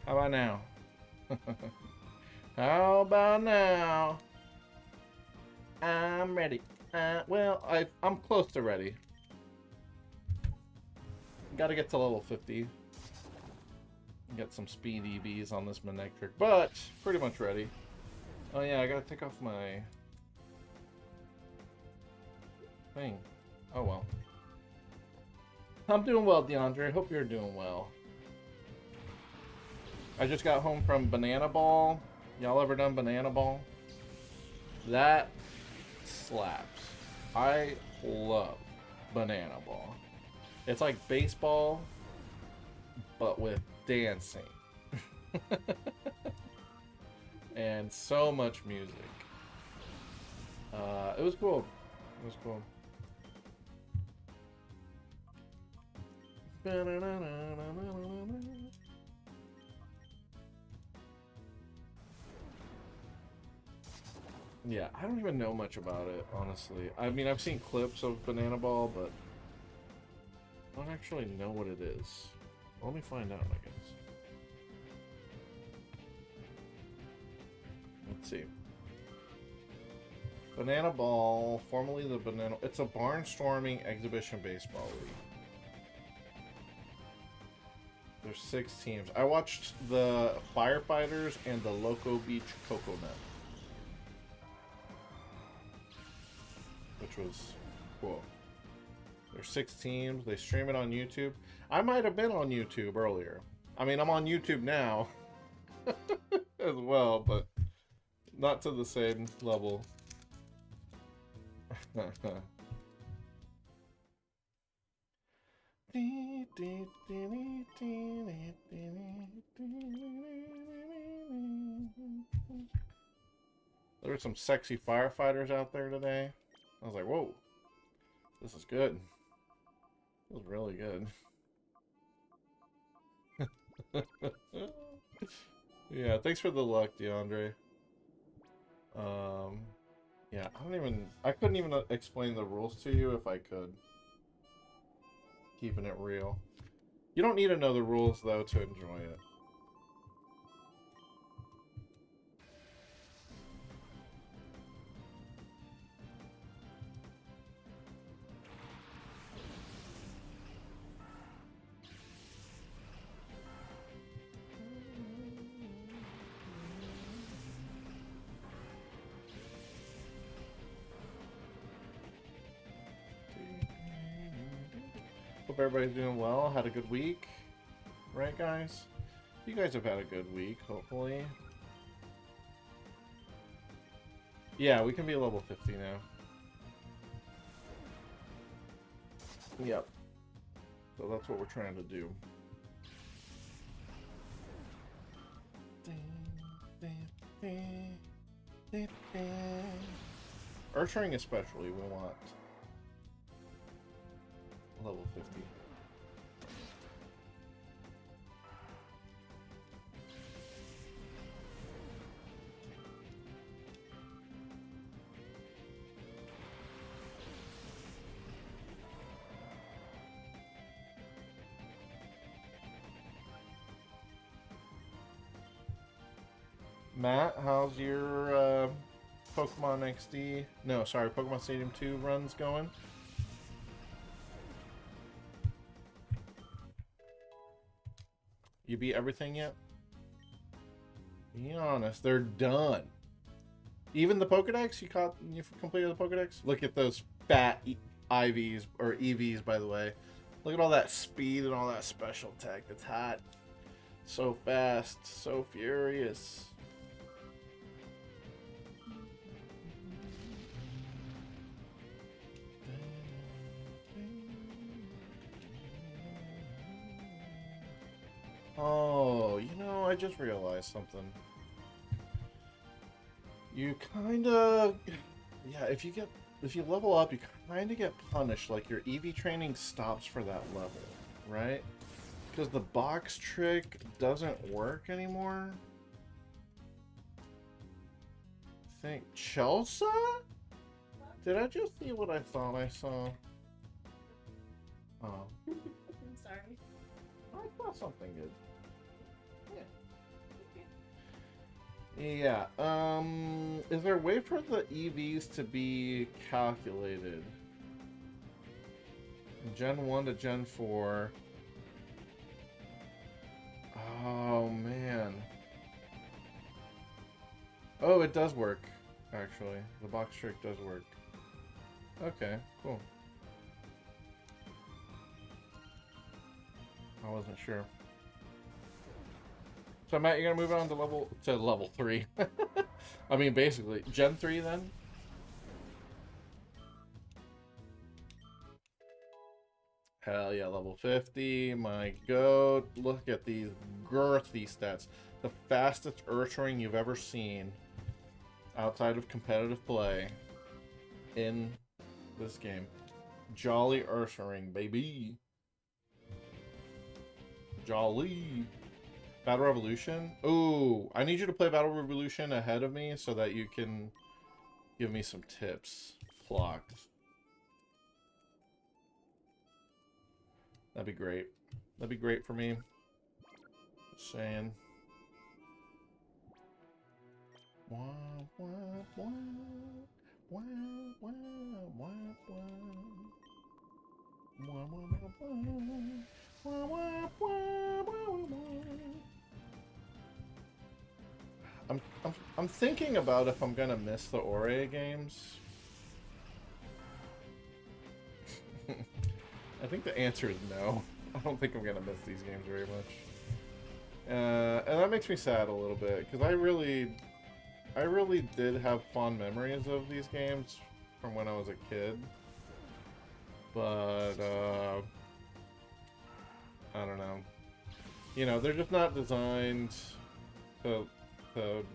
How about now? How about now? I'm ready. Well, I'm close to ready. Gotta get to level 50. Get some speed EVs on this Manectric, but pretty much ready. Oh yeah, I gotta take off my thing. Oh well. I'm doing well, DeAndre. Hope you're doing well. I just got home from Banana Ball. Y'all ever done Banana Ball? That slaps. I love Banana Ball. It's like baseball, but with dancing. And so much music. It was cool. It was cool. Yeah, I don't even know much about it, honestly. I mean, I've seen clips of Banana Ball, but I don't actually know what it is. Let me find out, I guess. Let's see. Banana Ball, formerly the Banana... It's a barnstorming exhibition baseball league. There's 6 teams. I watched the Firefighters and the Loco Beach Coconut, which was cool. There's 6 teams. They stream it on YouTube. I might have been on YouTube earlier. I mean, I'm on YouTube now as well, but not to the same level. There were some sexy firefighters out there today. I was like, whoa, this is good. This is really good. Yeah, thanks for the luck, DeAndre. Yeah, I couldn't even explain the rules to you if I could. Keeping it real. You don't need to know the rules, though, to enjoy it. Hope everybody's doing well. Had a good week. Right, guys? You guys have had a good week, hopefully. Yeah, we can be level 50 now. Yep. So that's what we're trying to do. URSARING especially, we want level 50. Matt, how's your Pokemon XD? No, sorry, Pokemon Stadium 2 runs going? You beat everything yet? Be honest, they're done. Even the Pokedex? You completed the Pokedex? Look at those fat IVs, or EVs, by the way. Look at all that speed and all that special tech. It's hot. So fast. So furious. Oh, you know, I just realized something. You kinda... Yeah, if you level up, you kinda get punished. Like, your EV training stops for that level, right? Because the box trick doesn't work anymore. I think... Chelsea? Did I just see what I thought I saw? Oh. I'm sorry. I saw something good. Yeah. Yeah. Is there a way for the EVs to be calculated? Gen 1 to Gen 4. Oh, man. Oh, it does work, actually. The box trick does work. Okay, cool. I wasn't sure. So Matt, you're gonna move on to level 3. I mean, basically, Gen 3 then? Hell yeah, level 50. My goat. Look at these girthy stats. The fastest URSARING you've ever seen outside of competitive play in this game. Jolly URSARING, baby. Jolly. Battle Revolution? Ooh, I need you to play Battle Revolution ahead of me so that you can give me some tips. Flock. That'd be great. That'd be great for me. Just saying. I'm thinking about if I'm gonna miss the Ore games. I think the answer is no. I don't think I'm gonna miss these games very much. And that makes me sad a little bit, because I really did have fond memories of these games from when I was a kid. But, I don't know. You know, they're just not designed to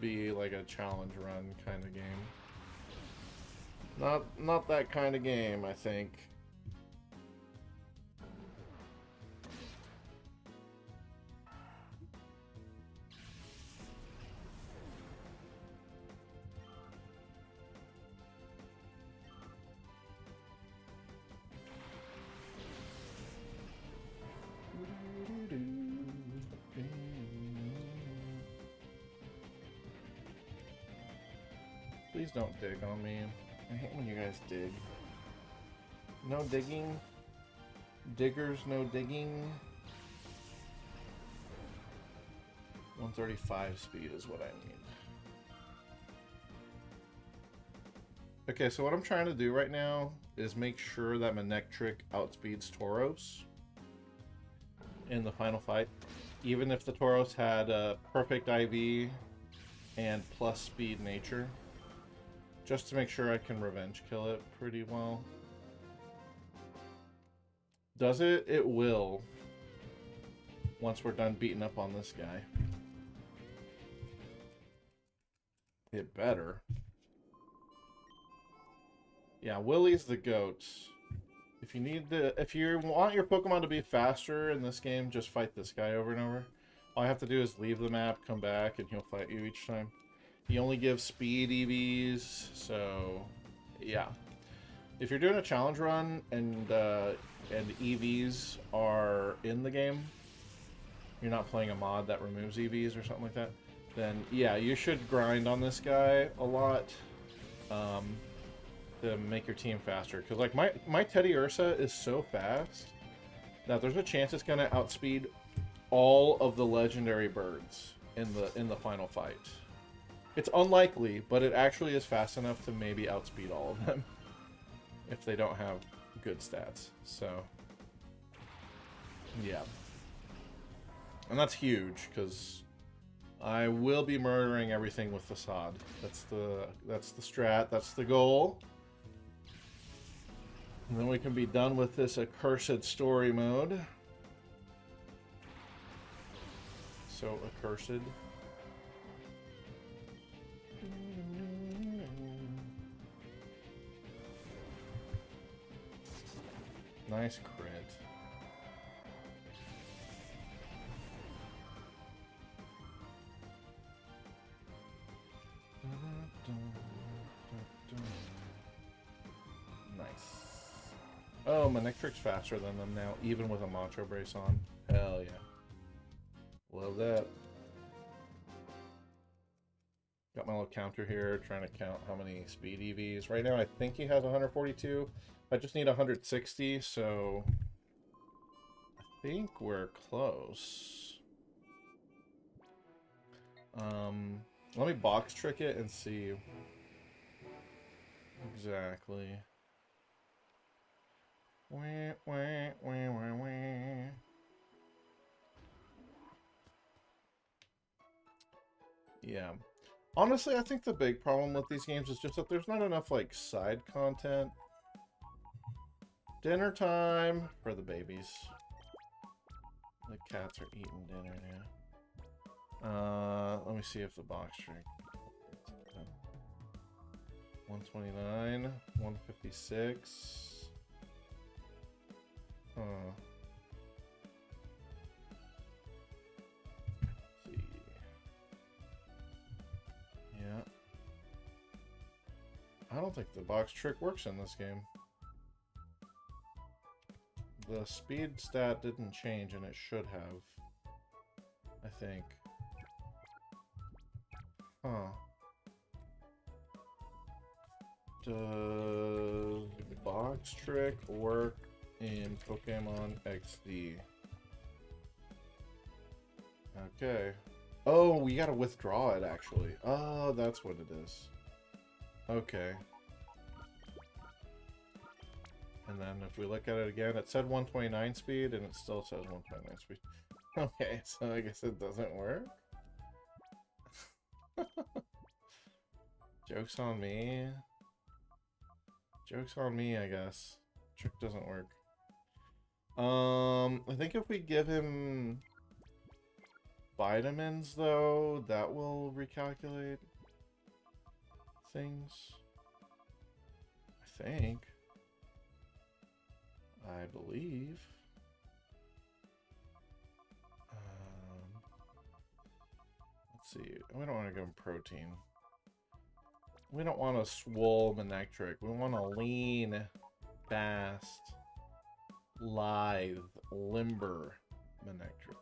be like a challenge run kind of game. Not that kind of game, I think. Please don't dig on me. I hate when you guys dig. No digging. Diggers, no digging. 135 speed is what I need. Okay, so what I'm trying to do right now is make sure that Manectric outspeeds Tauros in the final fight. Even if the Tauros had a perfect IV and plus speed nature. Just to make sure I can revenge kill it pretty well. Does it? It will. Once we're done beating up on this guy. It better. Yeah, Willie's the goat. If you want your Pokemon to be faster in this game, just fight this guy over and over. All I have to do is leave the map, come back, and he'll fight you each time. He only gives speed EVs, so yeah. If you're doing a challenge run and EVs are in the game, you're not playing a mod that removes EVs or something like that, then yeah, you should grind on this guy a lot to make your team faster. Because like my Teddy Ursa is so fast that there's a chance it's gonna outspeed all of the legendary birds in the final fight. It's unlikely, but it actually is fast enough to maybe outspeed all of them if they don't have good stats. So, yeah. And that's huge, because I will be murdering everything with Facade. That's the strat, that's the goal. And then we can be done with this accursed story mode. So accursed. Nice crit. Nice. Oh, Manectric's faster than them now, even with a Macho Brace on. Hell yeah. Love that. Got my little counter here, trying to count how many speed EVs. Right now, I think he has 142. I just need 160, so I think we're close. Let me box trick it and see exactly. Wah, wah, wah, wah, wah. Yeah. Honestly, I think the big problem with these games is just that there's not enough, like, side content. Dinner time for the babies. The cats are eating dinner now. Let me see if the box trick. 129, 156. Huh. Let's see. Yeah. I don't think the box trick works in this game. The speed stat didn't change, and it should have. I think. Huh. Does box trick work in Pokemon XD? Okay. Oh, we gotta withdraw it, actually. Oh, that's what it is. Okay. And then if we look at it again, it said 129 speed, and it still says 129 speed. Okay, so I guess it doesn't work. Joke's on me. Joke's on me, I guess. Trick doesn't work. I think if we give him vitamins, though, that will recalculate things. I think. I believe. Let's see. We don't want to give him protein. We don't want a swole Manectric. We want a lean, fast, lithe, limber Manectric.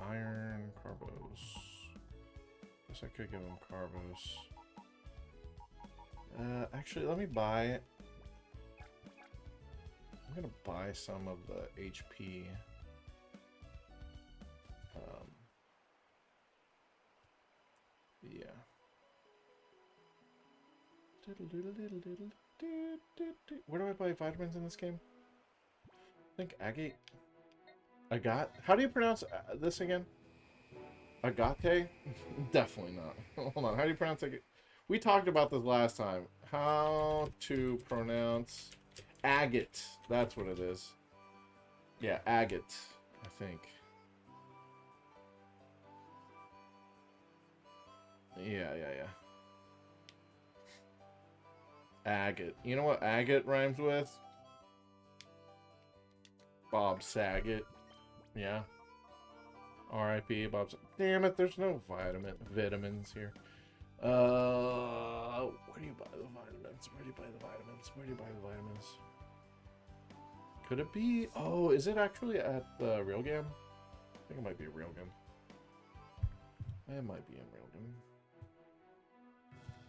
Iron, Carbos. Guess I could give him Carbos. Actually, let me buy. I'm gonna buy some of the HP. Yeah. Where do I buy vitamins in this game? I think agate. Agat? How do you pronounce this again? Agate? Definitely not. Hold on. How do you pronounce it? We talked about this last time. How to pronounce agate. That's what it is. Yeah, agate, I think. Yeah. Agate. You know what agate rhymes with? Bob Saget. Yeah. R.I.P. Bob Saget. Damn it, there's no vitamins here. Where do you buy the vitamins? Where do you buy the vitamins? Where do you buy the vitamins? Could it be? Oh, is it actually at the Railgun? I think it might be a Railgun. It might be in Railgun.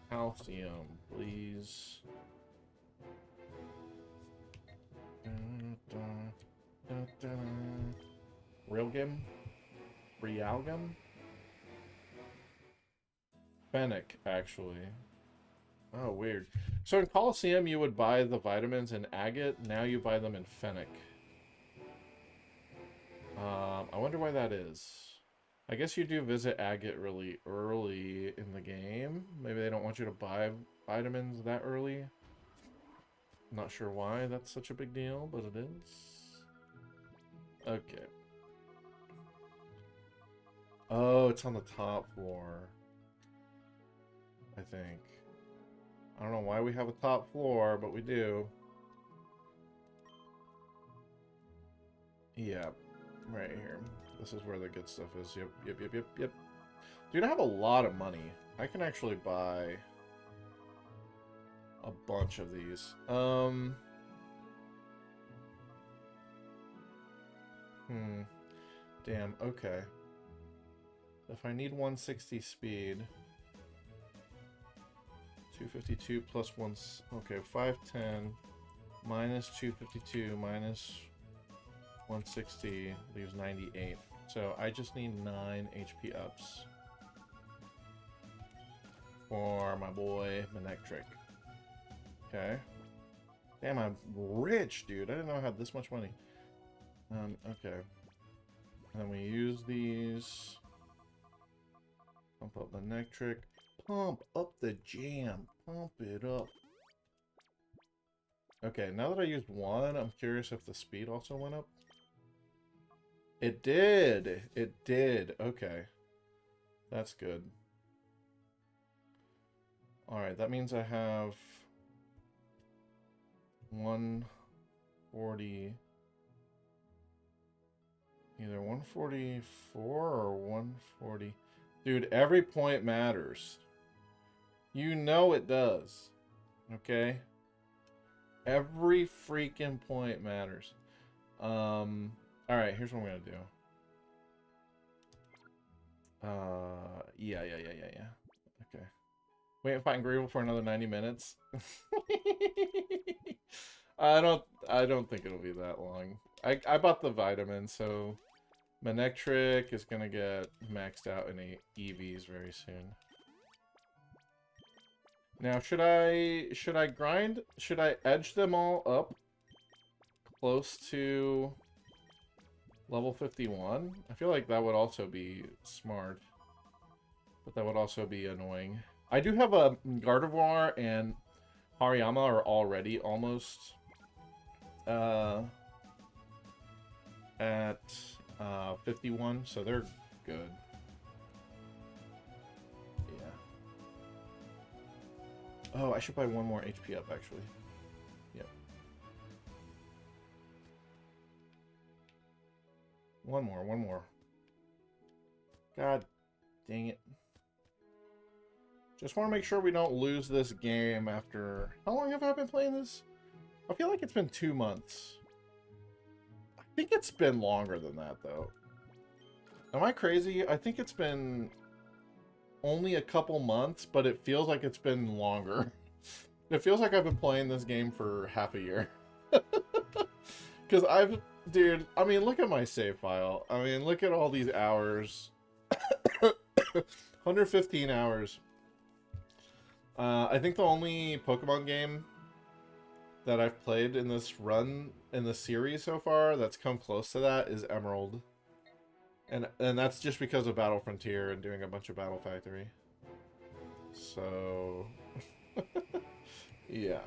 Calcium, please. Railgun? Realgum? Fennec, actually. Oh, weird. So in Coliseum, you would buy the vitamins in agate. Now you buy them in Fennec. I wonder why that is. I guess you do visit agate really early in the game. Maybe they don't want you to buy vitamins that early. I'm not sure why that's such a big deal, but it is. Okay. Oh, it's on the top floor. I think. I don't know why we have a top floor, but we do. Yeah, right here. This is where the good stuff is. Yep. Dude, I have a lot of money. I can actually buy a bunch of these. Damn, okay. If I need 160 speed, 252 plus 1, okay, 510 minus 252 minus 160 leaves 98. So I just need 9 HP ups for my boy Manectric. Okay. Damn, I'm rich, dude. I didn't know I had this much money. Okay. And then we use these. Pump up Manectric. Pump up the jam. Pump it up. Okay, now that I used one, I'm curious if the speed also went up. It did. It did. Okay. That's good. Alright, that means I have 140. Either 144 or 140. Dude, every point matters. You know it does. Okay? Every freaking point matters. Alright, here's what I'm gonna do. Yeah. Okay. Wait and fight Gravel for another 90 minutes. I don't think it'll be that long. I bought the vitamin, so Manectric is gonna get maxed out in EVs very soon. Now, should I grind? Should I edge them all up close to level 51? I feel like that would also be smart, but that would also be annoying. I do have a Gardevoir and Hariyama are already almost at 51, so they're good. Yeah. Oh, I should buy one more HP up, actually. Yep. One more. God dang it. Just want to make sure we don't lose this game after... How long have I been playing this? I feel like it's been 2 months. I think it's been longer than that, though. Am I crazy? I think it's been only a couple months, but it feels like it's been longer. It feels like I've been playing this game for half a year. Because Dude, I mean, look at my save file. I mean, look at all these hours. 115 hours. I think the only Pokemon game that I've played in this run, in the series so far, that's come close to that is Emerald. And that's just because of Battle Frontier and doing a bunch of Battle Factory. So... yeah.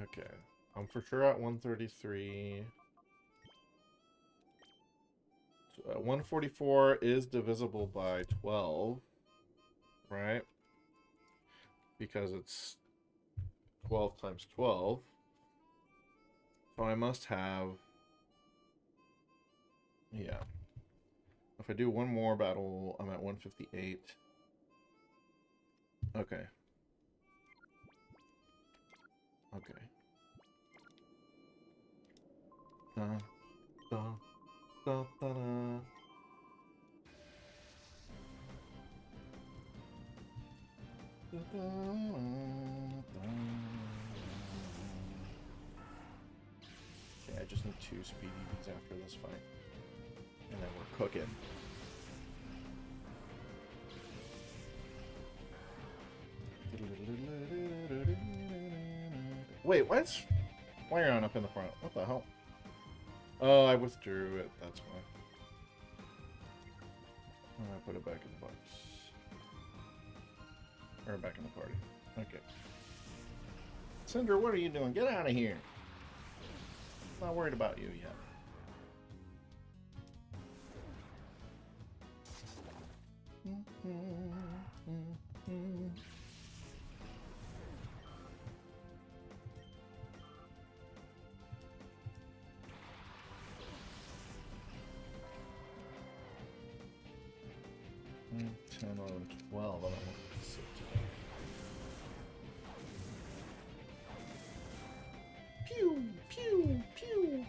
Okay. I'm for sure at 133. 144 is divisible by 12. Right? Because it's 12 times 12. So I must have... yeah. If I do one more battle, I'm at 158. Okay. Okay. Da, da, da, da. Okay, I just need 2 speed EVs after this fight. And then we're cooking. Wait, what's Flareon up in the front? What the hell? Oh, I withdrew it, that's why. I put it back in the box. Or back in the party. Okay. Cinder, what are you doing? Get out of here. I'm not worried about you yet. Mm, 10, 11, 12. I don't know. Pew, pew, pew.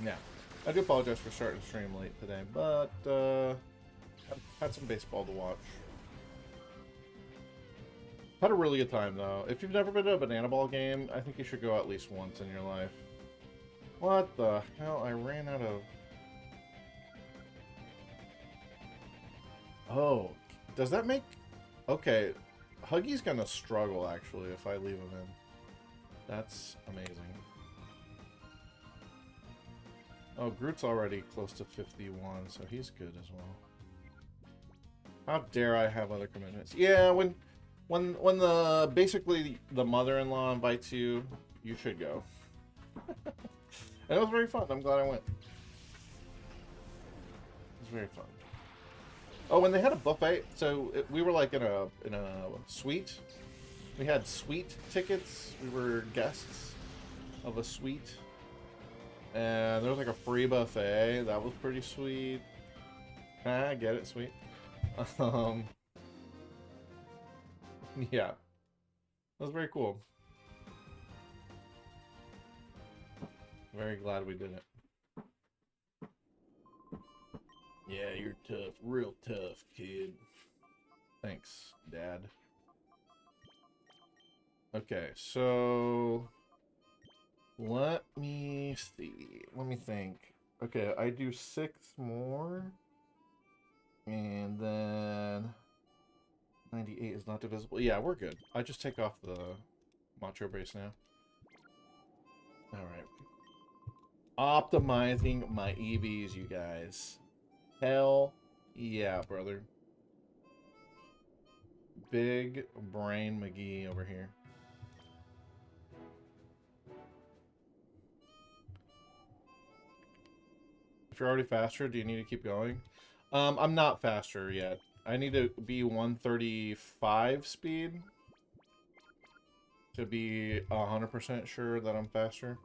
Yeah. I do apologize for starting the stream late today, but I had some baseball to watch. Had a really good time, though. If you've never been to a banana ball game, I think you should go at least once in your life. What the hell? I ran out of... Oh, does that make... Okay, Huggy's gonna struggle, actually, if I leave him in. That's amazing. Oh, Groot's already close to 51, so he's good as well. How dare I have other commitments? Yeah, when the basically the mother-in-law invites you, you should go. And it was very fun. I'm glad I went. It was very fun. Oh, when they had a buffet, so we were like in a suite. We had suite tickets. We were guests of a suite. And there was like a free buffet. That was pretty sweet. I get it, sweet. Yeah. That was very cool. Very glad we did it. Yeah, you're tough. Real tough, kid. Thanks, Dad. Okay, so... Let me see. Let me think. Okay, I do 6 more. And then... 98 is not divisible. Yeah, we're good. I just take off the Macho Brace now. Alright. Optimizing my EVs, you guys. Hell yeah, brother. Big brain McGee over here. If you're already faster, do you need to keep going? I'm not faster yet. I need to be 135 speed to be 100% sure that I'm faster.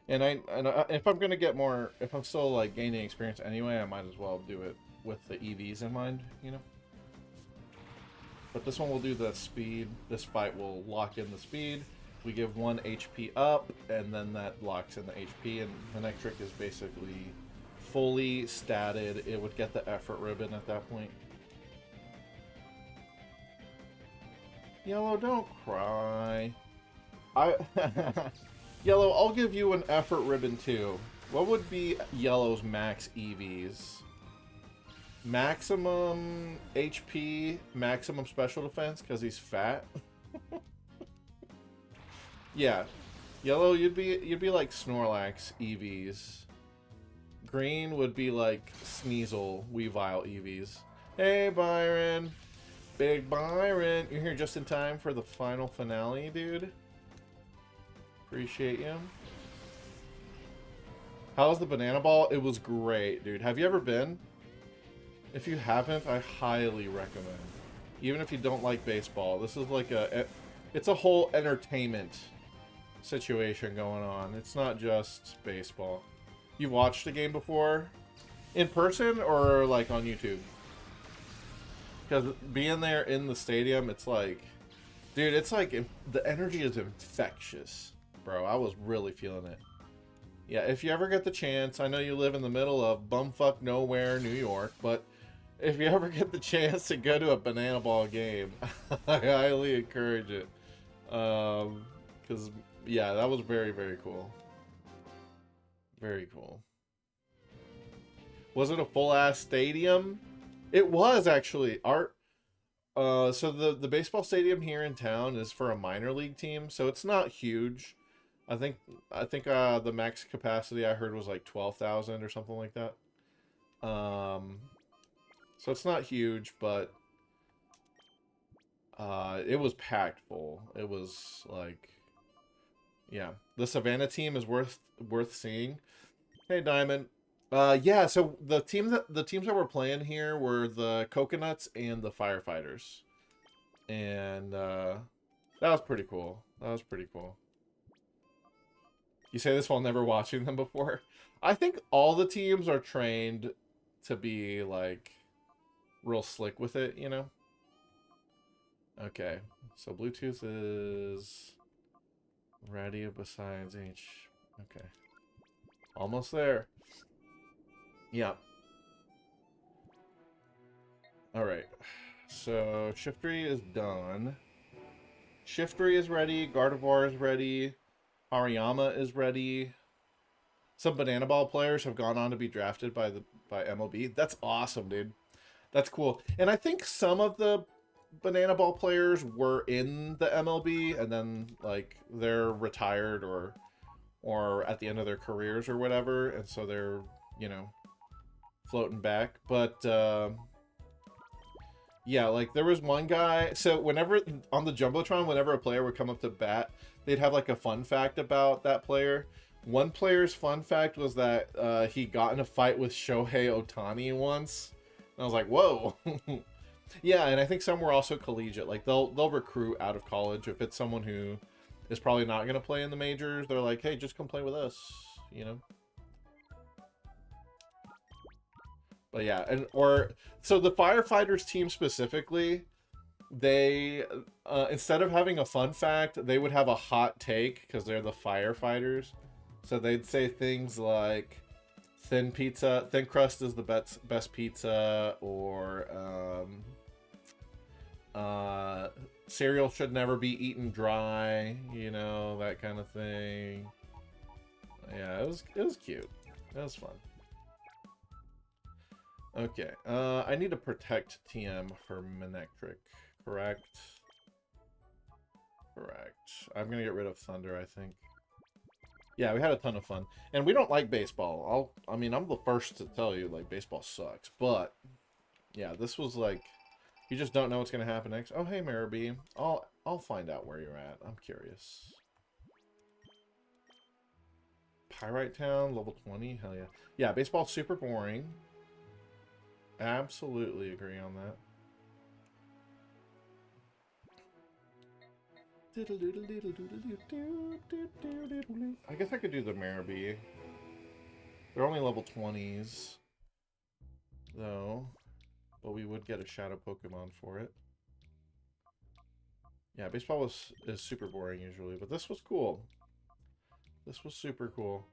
And if I'm gonna get more, if I'm still like gaining experience anyway, I might as well do it with the EVs in mind, you know. But this one will do the speed. This fight will lock in the speed. We give 1 HP up, and then that locks in the HP. And the next trick is basically fully statted. It would get the effort ribbon at that point. Yellow, don't cry. Yellow, I'll give you an effort ribbon too. What would be Yellow's max EVs? Maximum HP, maximum special defense, because he's fat. Yeah. Yellow, you'd be like Snorlax EVs. Green would be like Sneasel, Weavile EVs. Hey, Byron. Big Byron. You're here just in time for the final finale, dude. Appreciate you. How was the banana ball? It was great, dude. Have you ever been? If you haven't, I highly recommend. Even if you don't like baseball, this is like it's a whole entertainment situation going on. It's not just baseball. You watched the game before? In person or like on YouTube? Because being there in the stadium, it's like... Dude, it's like... The energy is infectious. Bro, I was really feeling it. Yeah, if you ever get the chance, I know you live in the middle of bumfuck nowhere, New York, but if you ever get the chance to go to a banana ball game, I highly encourage it. Because, yeah, that was very, very cool. Very cool. Was it a full-ass stadium? It was, actually. So the baseball stadium here in town is for a minor league team, so it's not huge. I think the max capacity I heard was like 12,000 or something like that. So it's not huge, but it was packed full. It was like, yeah, the Savannah team is worth seeing. Hey, Diamond. Yeah, so the teams that were playing here were the Coconuts and the Firefighters, and that was pretty cool. That was pretty cool. You say this while never watching them before. I think all the teams are trained to be like real slick with it, you know. Okay, so Bluetooth is ready besides H. Okay. Almost there. Yeah. Alright. So, Shiftry is done. Shiftry is ready. Gardevoir is ready. Hariyama is ready. Some Banana Ball players have gone on to be drafted by MLB. That's awesome, dude. That's cool. And I think some of the Banana Ball players were in the MLB and then like they're retired or at the end of their careers or whatever, and so they're, you know, floating back. But yeah, like there was one guy, so whenever on the Jumbotron, whenever a player would come up to bat, they'd have like a fun fact about that player. One player's fun fact was that he got in a fight with Shohei Ohtani once. And I was like, whoa. Yeah, and I think some were also collegiate. Like they'll recruit out of college if it's someone who is probably not going to play in the majors. They're like, hey, just come play with us, you know. But yeah, so the firefighters team specifically, they instead of having a fun fact, they would have a hot take because they're the firefighters. So they'd say things like thin crust is the best pizza, or cereal should never be eaten dry, you know, that kind of thing. Yeah, it was cute. It was fun. Okay, I need to protect TM for Manectric, correct? Correct. I'm gonna get rid of Thunder, I think. Yeah, we had a ton of fun. And we don't like baseball. I mean, I'm the first to tell you, like, baseball sucks. But, yeah, this was like, you just don't know what's going to happen next. Oh, hey, Maribee. I'll find out where you're at. I'm curious. Pyrite Town, level 20? Hell yeah. Yeah, baseball's super boring. Absolutely agree on that. I guess I could do the Maribee. They're only level 20s, though. But we would get a Shadow Pokemon for it. Yeah, baseball is super boring usually, but this was cool. This was super cool.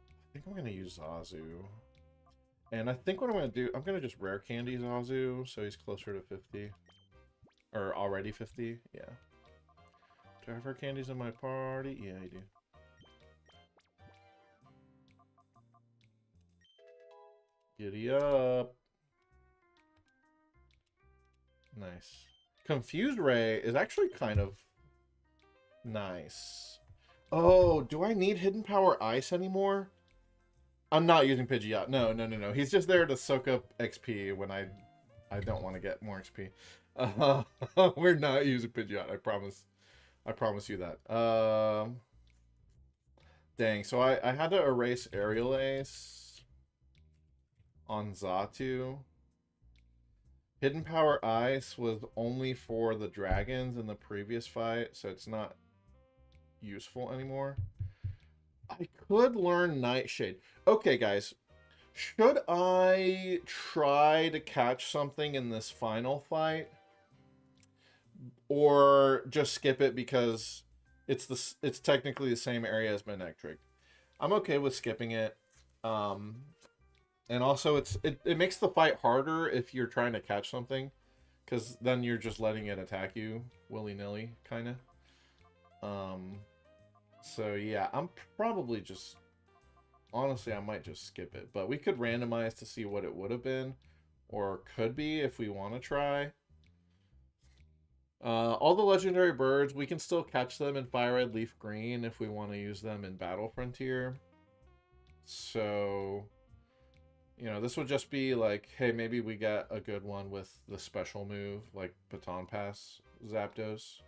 I think I'm going to use Zazu. And I think what I'm going to do, I'm going to just rare candy Zazu, so he's closer to 50. Or already 50, yeah. Do I have rare candies in my party? Yeah, I do. Giddy up. Nice. Confused Ray is actually kind of nice. Oh, do I need Hidden Power Ice anymore? I'm not using Pidgeot. No. He's just there to soak up XP when I don't want to get more XP. We're not using Pidgeot, I promise. I promise you that. Dang, so I had to erase Aerial Ace on Xatu. Hidden Power Ice was only for the dragons in the previous fight, so it's not useful anymore. I could learn Nightshade. Okay, guys. Should I try to catch something in this final fight? Or just skip it because it's technically the same area as Manectric? I'm okay with skipping it. And also it makes the fight harder if you're trying to catch something, because then you're just letting it attack you willy-nilly, kind of. So yeah, I'm probably just, honestly, I might just skip it. But we could randomize to see what it would have been, or could be if we want to try. All the legendary birds, we can still catch them in Fire Red, Leaf Green if we want to use them in Battle Frontier. So, you know, this would just be like, hey, maybe we get a good one with the special move, like Baton Pass Zapdos.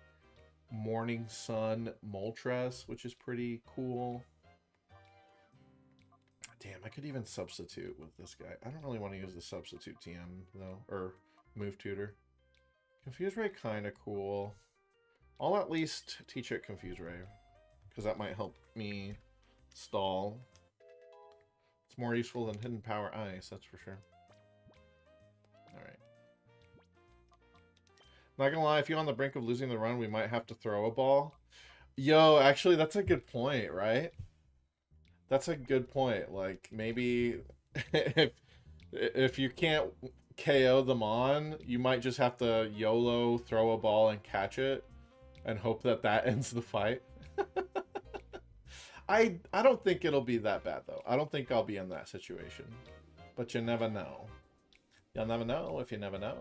Morning Sun Moltres, which is pretty cool. Damn, I could even substitute with this guy. I don't really want to use the substitute TM, though, or move tutor. Confuse Ray kind of cool. I'll at least teach it Confuse Ray, because that might help me stall. It's more useful than Hidden Power Ice, that's for sure. Alright. Not gonna lie, if you're on the brink of losing the run, we might have to throw a ball. Yo, actually, that's a good point, right? That's a good point. Like maybe if you can't KO them on, you might just have to YOLO throw a ball and catch it and hope that that ends the fight. I don't think it'll be that bad though. I don't think I'll be in that situation. But you never know. You'll never know if you never know.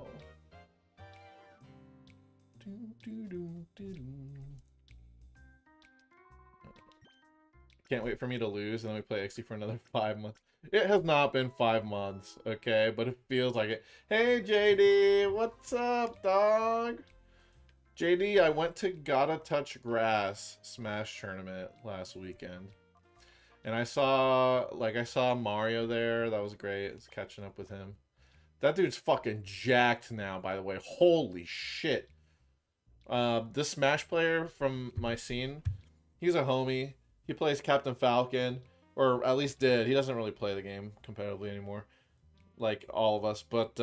Can't wait for me to lose and then we play XD for another 5 months. It has not been 5 months, okay? But it feels like it. Hey, JD! What's up, dog? JD, I went to Gotta Touch Grass Smash Tournament last weekend. And I saw Mario there. That was great. I was catching up with him. That dude's fucking jacked now, by the way. Holy shit. This Smash player from my scene, he's a homie. He plays Captain Falcon, or at least did. He doesn't really play the game competitively anymore, like all of us. But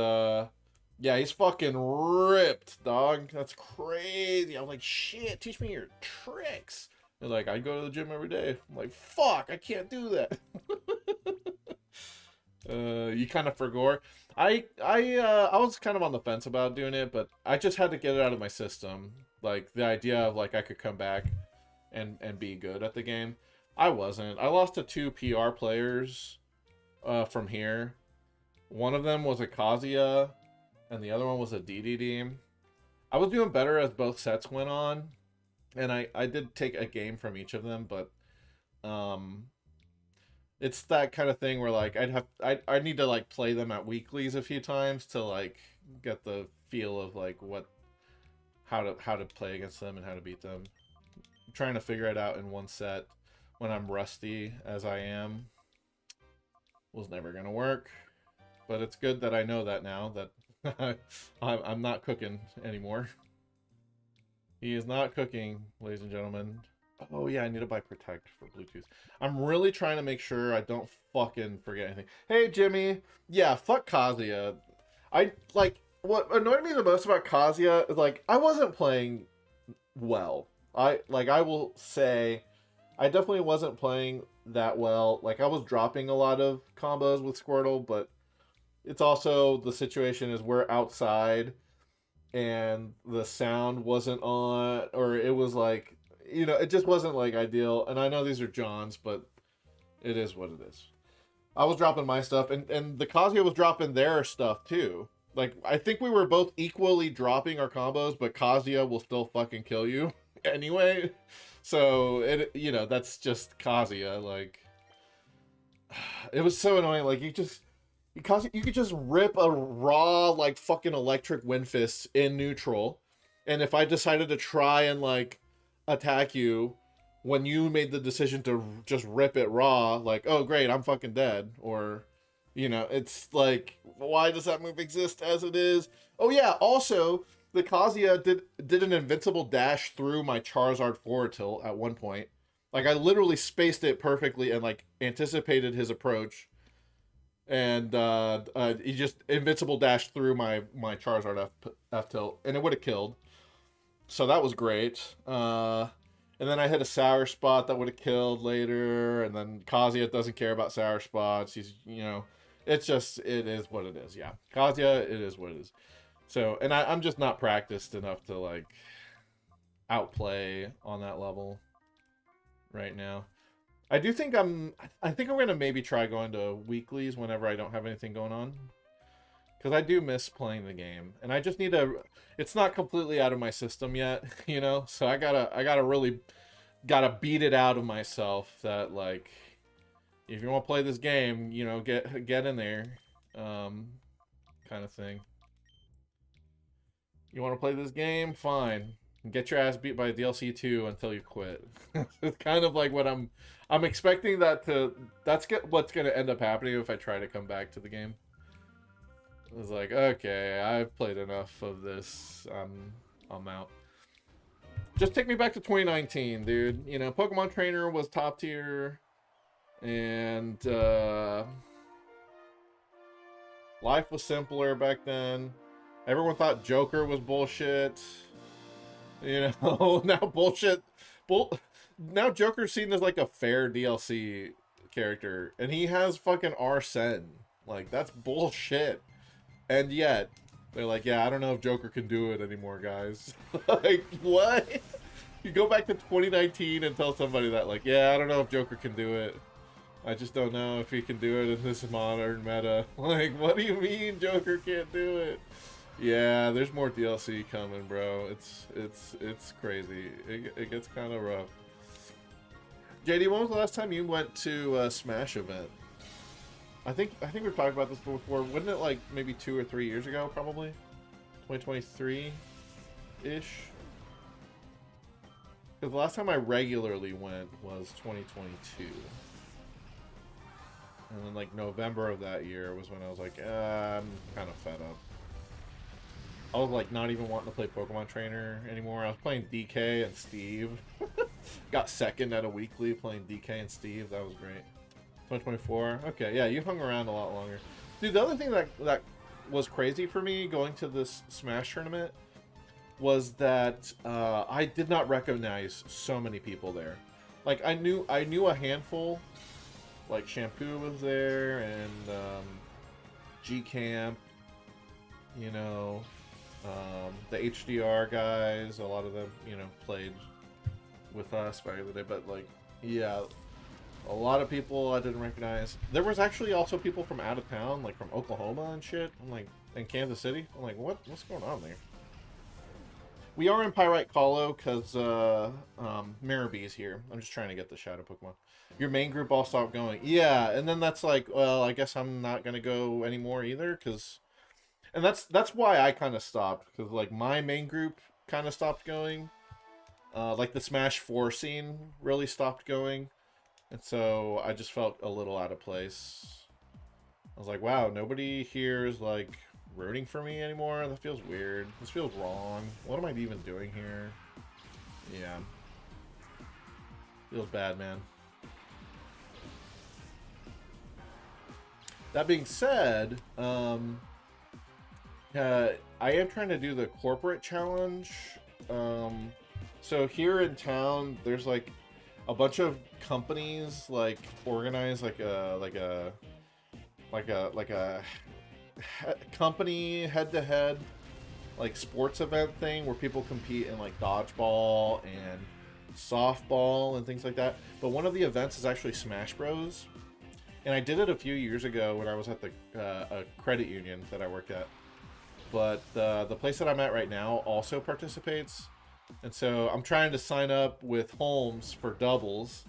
yeah, he's fucking ripped, dog. That's crazy. I'm like, shit, teach me your tricks. They're like, I go to the gym every day. I'm like, fuck, I can't do that. You kind of forgot. I was kind of on the fence about doing it, but I just had to get it out of my system. Like the idea of like I could come back and be good at the game. I wasn't. I lost to 2 PR players from here. One of them was a Kazuya, and the other one was a DDD. I was doing better as both sets went on, and I did take a game from each of them, but it's that kind of thing where like I need to like play them at weeklies a few times to like get the feel of like how to play against them and how to beat them. I'm trying to figure it out in one set when I'm rusty as I am was never gonna work, but it's good that I know that now that I'm not cooking anymore. He is not cooking, ladies and gentlemen. Oh yeah, I need to buy Protect for Bluetooth. I'm really trying to make sure I don't fucking forget anything. Hey Jimmy, yeah, fuck Kazuya. I like what annoyed me the most about Kazuya is like I wasn't playing well. I will say I definitely wasn't playing that well. Like I was dropping a lot of combos with Squirtle, but it's also the situation is we're outside and the sound wasn't on, or it was like, you know, it just wasn't like ideal. And I know these are John's, but it is what it is. I was dropping my stuff, and the Kazuya was dropping their stuff too. Like I think we were both equally dropping our combos, but Kazuya will still fucking kill you anyway. So it, you know, that's just Kazuya. Like it was so annoying. Like you could just rip a raw like fucking electric wind fist in neutral, and if I decided to try and like attack you when you made the decision to just rip it raw, like, oh great, I'm fucking dead. Or, you know, it's like, why does that move exist as it is? Oh yeah, also the Kazuya did an invincible dash through my Charizard forward tilt at one point. Like I literally spaced it perfectly and like anticipated his approach, and he just invincible dashed through my Charizard F tilt, and it would have killed. So that was great. And then I hit a sour spot that would have killed later, and then Kazuya doesn't care about sour spots. He's, you know, it's just, it is what it is. Yeah, Kazuya, it is what it is. So, and I'm just not practiced enough to like outplay on that level right now. I think I'm gonna maybe try going to weeklies whenever I don't have anything going on, because I do miss playing the game, and I just need to. It's not completely out of my system yet, you know. So I gotta beat it out of myself that like, if you want to play this game, you know, get in there, kind of thing. You want to play this game? Fine. Get your ass beat by DLC 2 until you quit. It's kind of like what I'm expecting that to. What's gonna end up happening if I try to come back to the game. It's like, okay, I've played enough of this. I'm out. Just take me back to 2019, dude. You know, Pokemon Trainer was top tier, and life was simpler back then. Everyone thought Joker was bullshit. You know, now bullshit bull. Now Joker's seen as like a fair DLC character, and he has fucking Arsene. Like, that's bullshit. And yet, they're like, yeah, I don't know if Joker can do it anymore, guys. Like, what? You go back to 2019 and tell somebody that, like, yeah, I don't know if Joker can do it. I just don't know if he can do it in this modern meta. Like, what do you mean Joker can't do it? Yeah, there's more DLC coming, bro. It's crazy. It gets kind of rough. JD, when was the last time you went to a Smash event? I think we've talked about this before. Wasn't it like maybe 2 or 3 years ago, probably? 2023-ish? Because the last time I regularly went was 2022. And then like November of that year was when I was like, I'm kind of fed up. I was like not even wanting to play Pokemon Trainer anymore. I was playing DK and Steve. Got second at a weekly playing DK and Steve. That was great. 2024. Okay, yeah, you hung around a lot longer. Dude, the other thing that was crazy for me going to this Smash tournament was that I did not recognize so many people there. Like I knew a handful. Like Shampoo was there and G Camp, you know, the HDR guys. A lot of them, you know, played with us back in the day. But like, yeah, a lot of people I didn't recognize. There was actually also people from out of town, like from Oklahoma and shit. I'm like, in Kansas City. I'm like, what's going on there? We are in Pyrite Hollow because Marabee's here. I'm just trying to get the Shadow Pokemon. Your main group all stopped going. Yeah, and then that's like, well, I guess I'm not going to go anymore either because... And that's why I kind of stopped, because like my main group kind of stopped going. Like the Smash 4 scene really stopped going. And so I just felt a little out of place. I was like, wow, nobody here is like rooting for me anymore. That feels weird. This feels wrong. What am I even doing here? Yeah. Feels bad, man. That being said, I am trying to do the corporate challenge. So here in town, there's like a bunch of companies like organize like a company head-to-head like sports event thing where people compete in like dodgeball and softball and things like that. But one of the events is actually Smash Bros. And I did it a few years ago when I was at the a credit union that I worked at. But the place that I'm at right now also participates. And so I'm trying to sign up with Holmes for doubles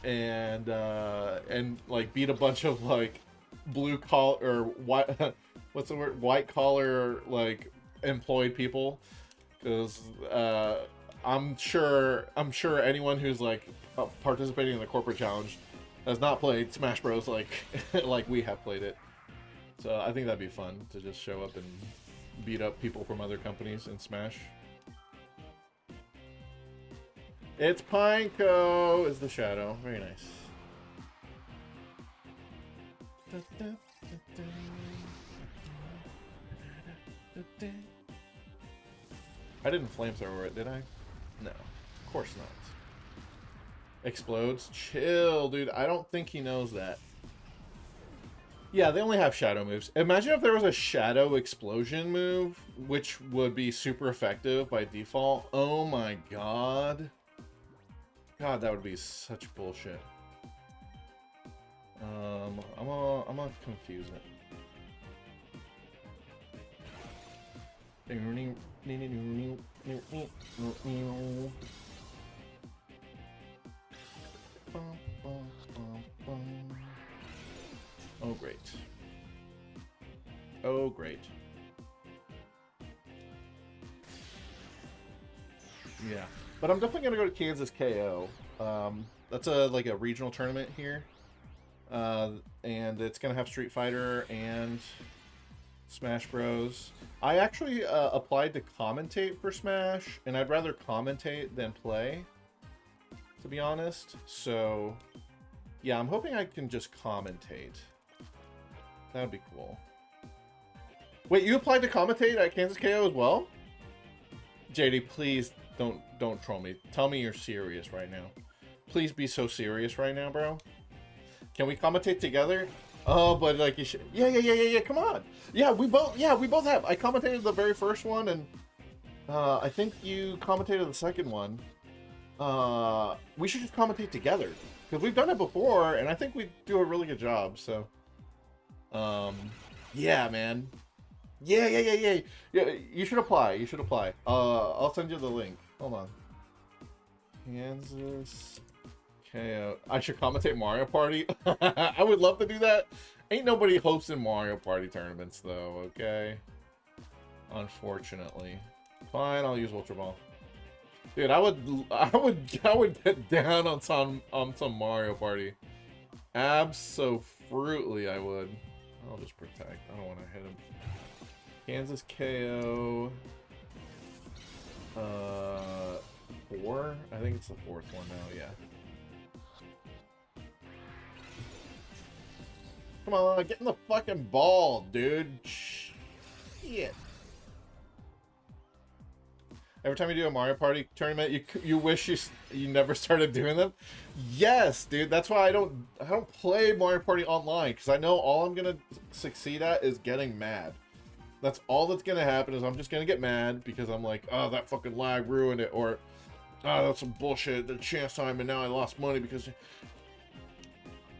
and like beat a bunch of like blue collar or white what's the word, white collar like employed people, because I'm sure anyone who's like participating in the corporate challenge has not played Smash Bros like like we have played it. So I think that'd be fun to just show up and beat up people from other companies in Smash. It's Pineco is the shadow. Very nice. I didn't flamethrower it, did I? No, of course not. Explodes? Chill, dude. I don't think he knows that. Yeah, they only have shadow moves. Imagine if there was a shadow explosion move, which would be super effective by default. Oh my god. God, that would be such bullshit. I'm gonna confuse it. Oh, great. Oh, great. Yeah. But I'm definitely going to go to Kansas KO. That's like a regional tournament here. And it's going to have Street Fighter and Smash Bros. I actually applied to commentate for Smash, and I'd rather commentate than play, to be honest. So, yeah, I'm hoping I can just commentate. That would be cool. Wait, you applied to commentate at Kansas KO as well? JD, please Don't troll me. Tell me you're serious right now. Please be so serious right now, bro. Can we commentate together? Oh, but like you should. Yeah. Come on. Yeah, we both have. I commentated the very first one, and I think you commentated the second one. We should just commentate together because we've done it before, and I think we do a really good job. So, yeah, man. Yeah. You should apply. You should apply. I'll send you the link. Hold on. Kansas. KO. I should commentate Mario Party. I would love to do that. Ain't nobody hosting Mario Party tournaments though. Okay. Unfortunately. Fine. I'll use Ultra Ball. Dude, I would get down on some Mario Party. Absolutely, I would. I'll just protect. I don't want to hit him. Kansas KO. 4? I think it's the 4th one now, yeah. Come on, get in the fucking ball, dude. Shit. Every time you do a Mario Party tournament, you wish you never started doing them. Yes, dude. That's why I don't play Mario Party online, because I know all I'm gonna succeed at is getting mad. That's all that's gonna happen is I'm just gonna get mad because I'm like, oh, that fucking lag ruined it, or oh, that's some bullshit. The chance time, and now I lost money because,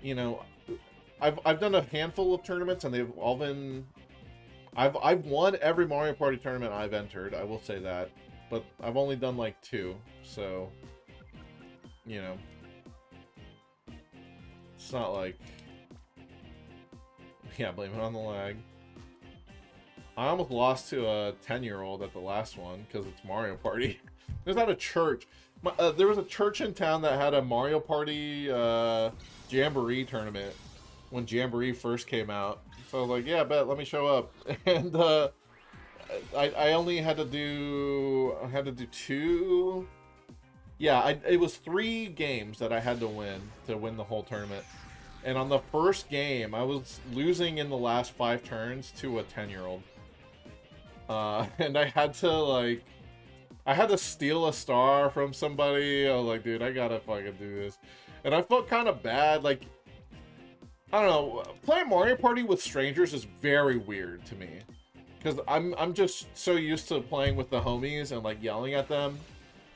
you know, I've done a handful of tournaments and they've all been. I've won every Mario Party tournament I've entered. I will say that. But I've only done like 2, so, you know, it's not like, yeah, blame it on the lag. I almost lost to a 10-year-old at the last one because it's Mario Party. There's not a church. There was a church in town that had a Mario Party Jamboree tournament when Jamboree first came out. So I was like, yeah, bet, let me show up. And, I only had to do 2. Yeah, it was 3 games that I had to win the whole tournament. And on the first game, I was losing in the last 5 turns to a 10-year-old. And I had to steal a star from somebody. I was like, dude, I gotta fucking do this. And I felt kind of bad. Like, I don't know, playing Mario Party with strangers is very weird to me. Because I'm just so used to playing with the homies and, like, yelling at them,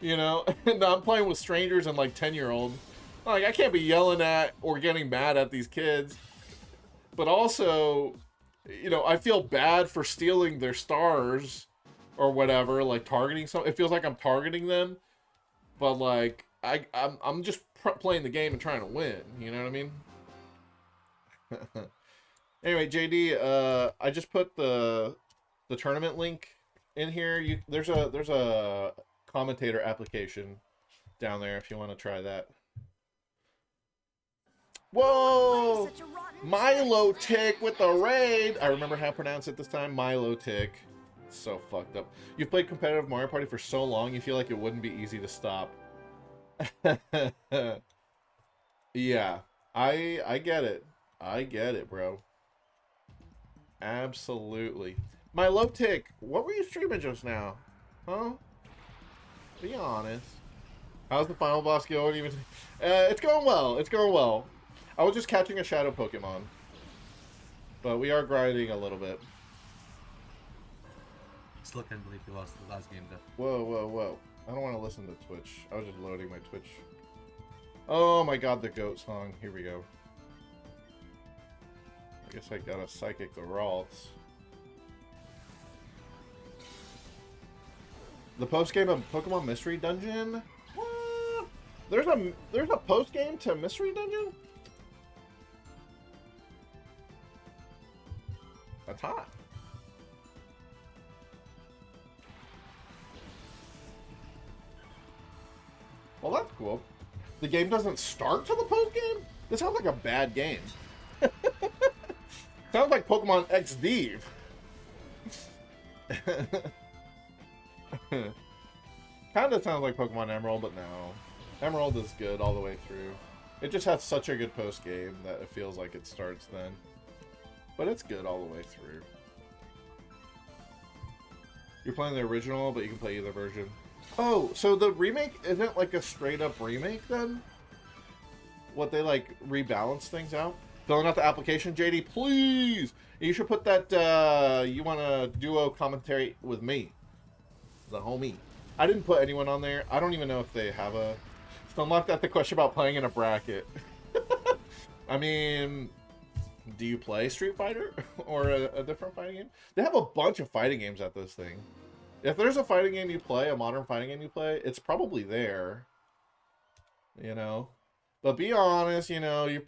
you know? And I'm playing with strangers and, like, 10-year-olds. Like, I can't be yelling at or getting mad at these kids. But also, you know, I feel bad for stealing their stars or whatever, like, targeting some. It feels like I'm targeting them. But, like, I'm just playing the game and trying to win, you know what I mean? Anyway, JD, I just put the tournament link in here. There's a commentator application down there if you want to try that. Whoa! Milo Tick with the raid! I remember how to pronounce it this time. Milo Tick. So fucked up. You've played competitive Mario Party for so long, you feel like it wouldn't be easy to stop. Yeah. I get it. I get it, bro. Absolutely. Milo Tick, what were you streaming just now? Huh? Be honest. How's the final boss going? It's going well. It's going well. I was just catching a shadow Pokemon. But we are grinding a little bit. Still can't believe you lost the last game, though. Whoa. I don't want to listen to Twitch. I was just loading my Twitch. Oh my god, the goat song. Here we go. I guess I got a Psychic the Ralts. The post-game of Pokemon Mystery Dungeon? What? There's a post-game to Mystery Dungeon? That's hot. Well, that's cool. The game doesn't start till the post-game? This sounds like a bad game. Sounds like Pokemon XD. Kind of sounds like Pokemon Emerald, but no. Emerald is good all the way through. It just has such a good post-game that it feels like it starts then. But it's good all the way through. You're playing the original, but you can play either version. Oh, so the remake isn't like a straight up remake then? What, they like rebalance things out? Filling out the application, JD, please! You should put that, you want a duo commentary with me. The homie. I didn't put anyone on there. I don't even know if they have a... Unlocked at the question about playing in a bracket. I mean... Do you play Street Fighter? Or a different fighting game? They have a bunch of fighting games at this thing. If there's a fighting game you play, a modern fighting game you play, it's probably there. You know? But be honest, you know, you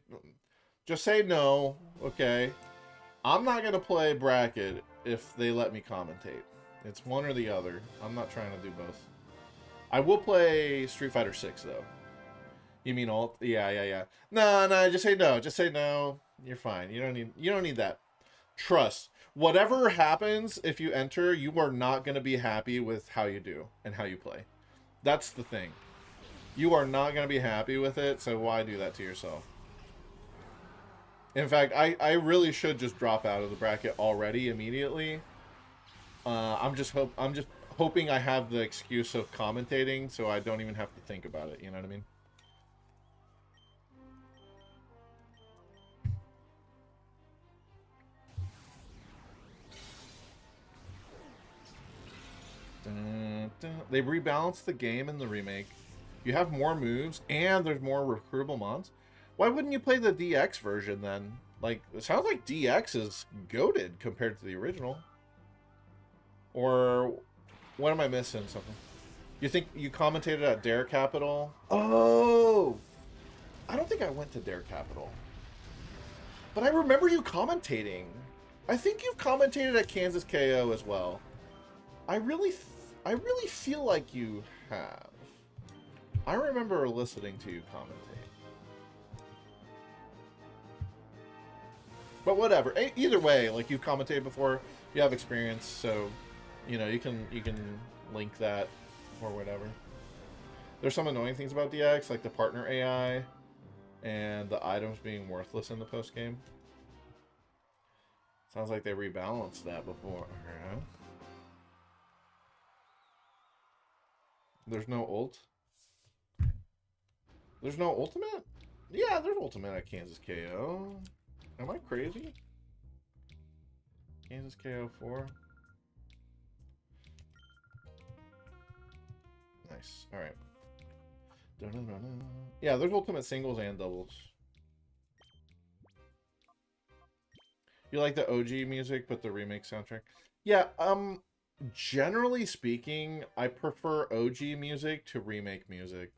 just say no, okay? I'm not going to play bracket if they let me commentate. It's one or the other. I'm not trying to do both. I will play Street Fighter 6 though. You mean alt? Yeah. No, just say no. Just say no. You're fine. You don't need that. Trust. Whatever happens if you enter, you are not going to be happy with how you do and how you play. That's the thing. You are not going to be happy with it, so why do that to yourself? In fact, I really should just drop out of the bracket already immediately. I'm just hoping I have the excuse of commentating, so I don't even have to think about it. You know what I mean? They rebalanced the game in the remake. You have more moves, and there's more recruitable mods. Why wouldn't you play the DX version then? Like, it sounds like DX is goated compared to the original. Or, what am I missing? Something? You think you commentated at Dare Capital? Oh! I don't think I went to Dare Capital. But I remember you commentating. I think you've commentated at Kansas KO as well. I really feel like you have. I remember listening to you commentate. But whatever. Either way, like, you've commentated before, you have experience, so you know you can link that or whatever. There's some annoying things about DX, like the partner AI and the items being worthless in the post game. Sounds like they rebalanced that before. Yeah. There's no ult. There's no ultimate? Yeah, there's ultimate at Kansas KO. Am I crazy? Kansas KO 4. Nice. Alright. Yeah, there's ultimate singles and doubles. You like the OG music, but the remake soundtrack? Yeah, generally speaking, I prefer OG music to remake music.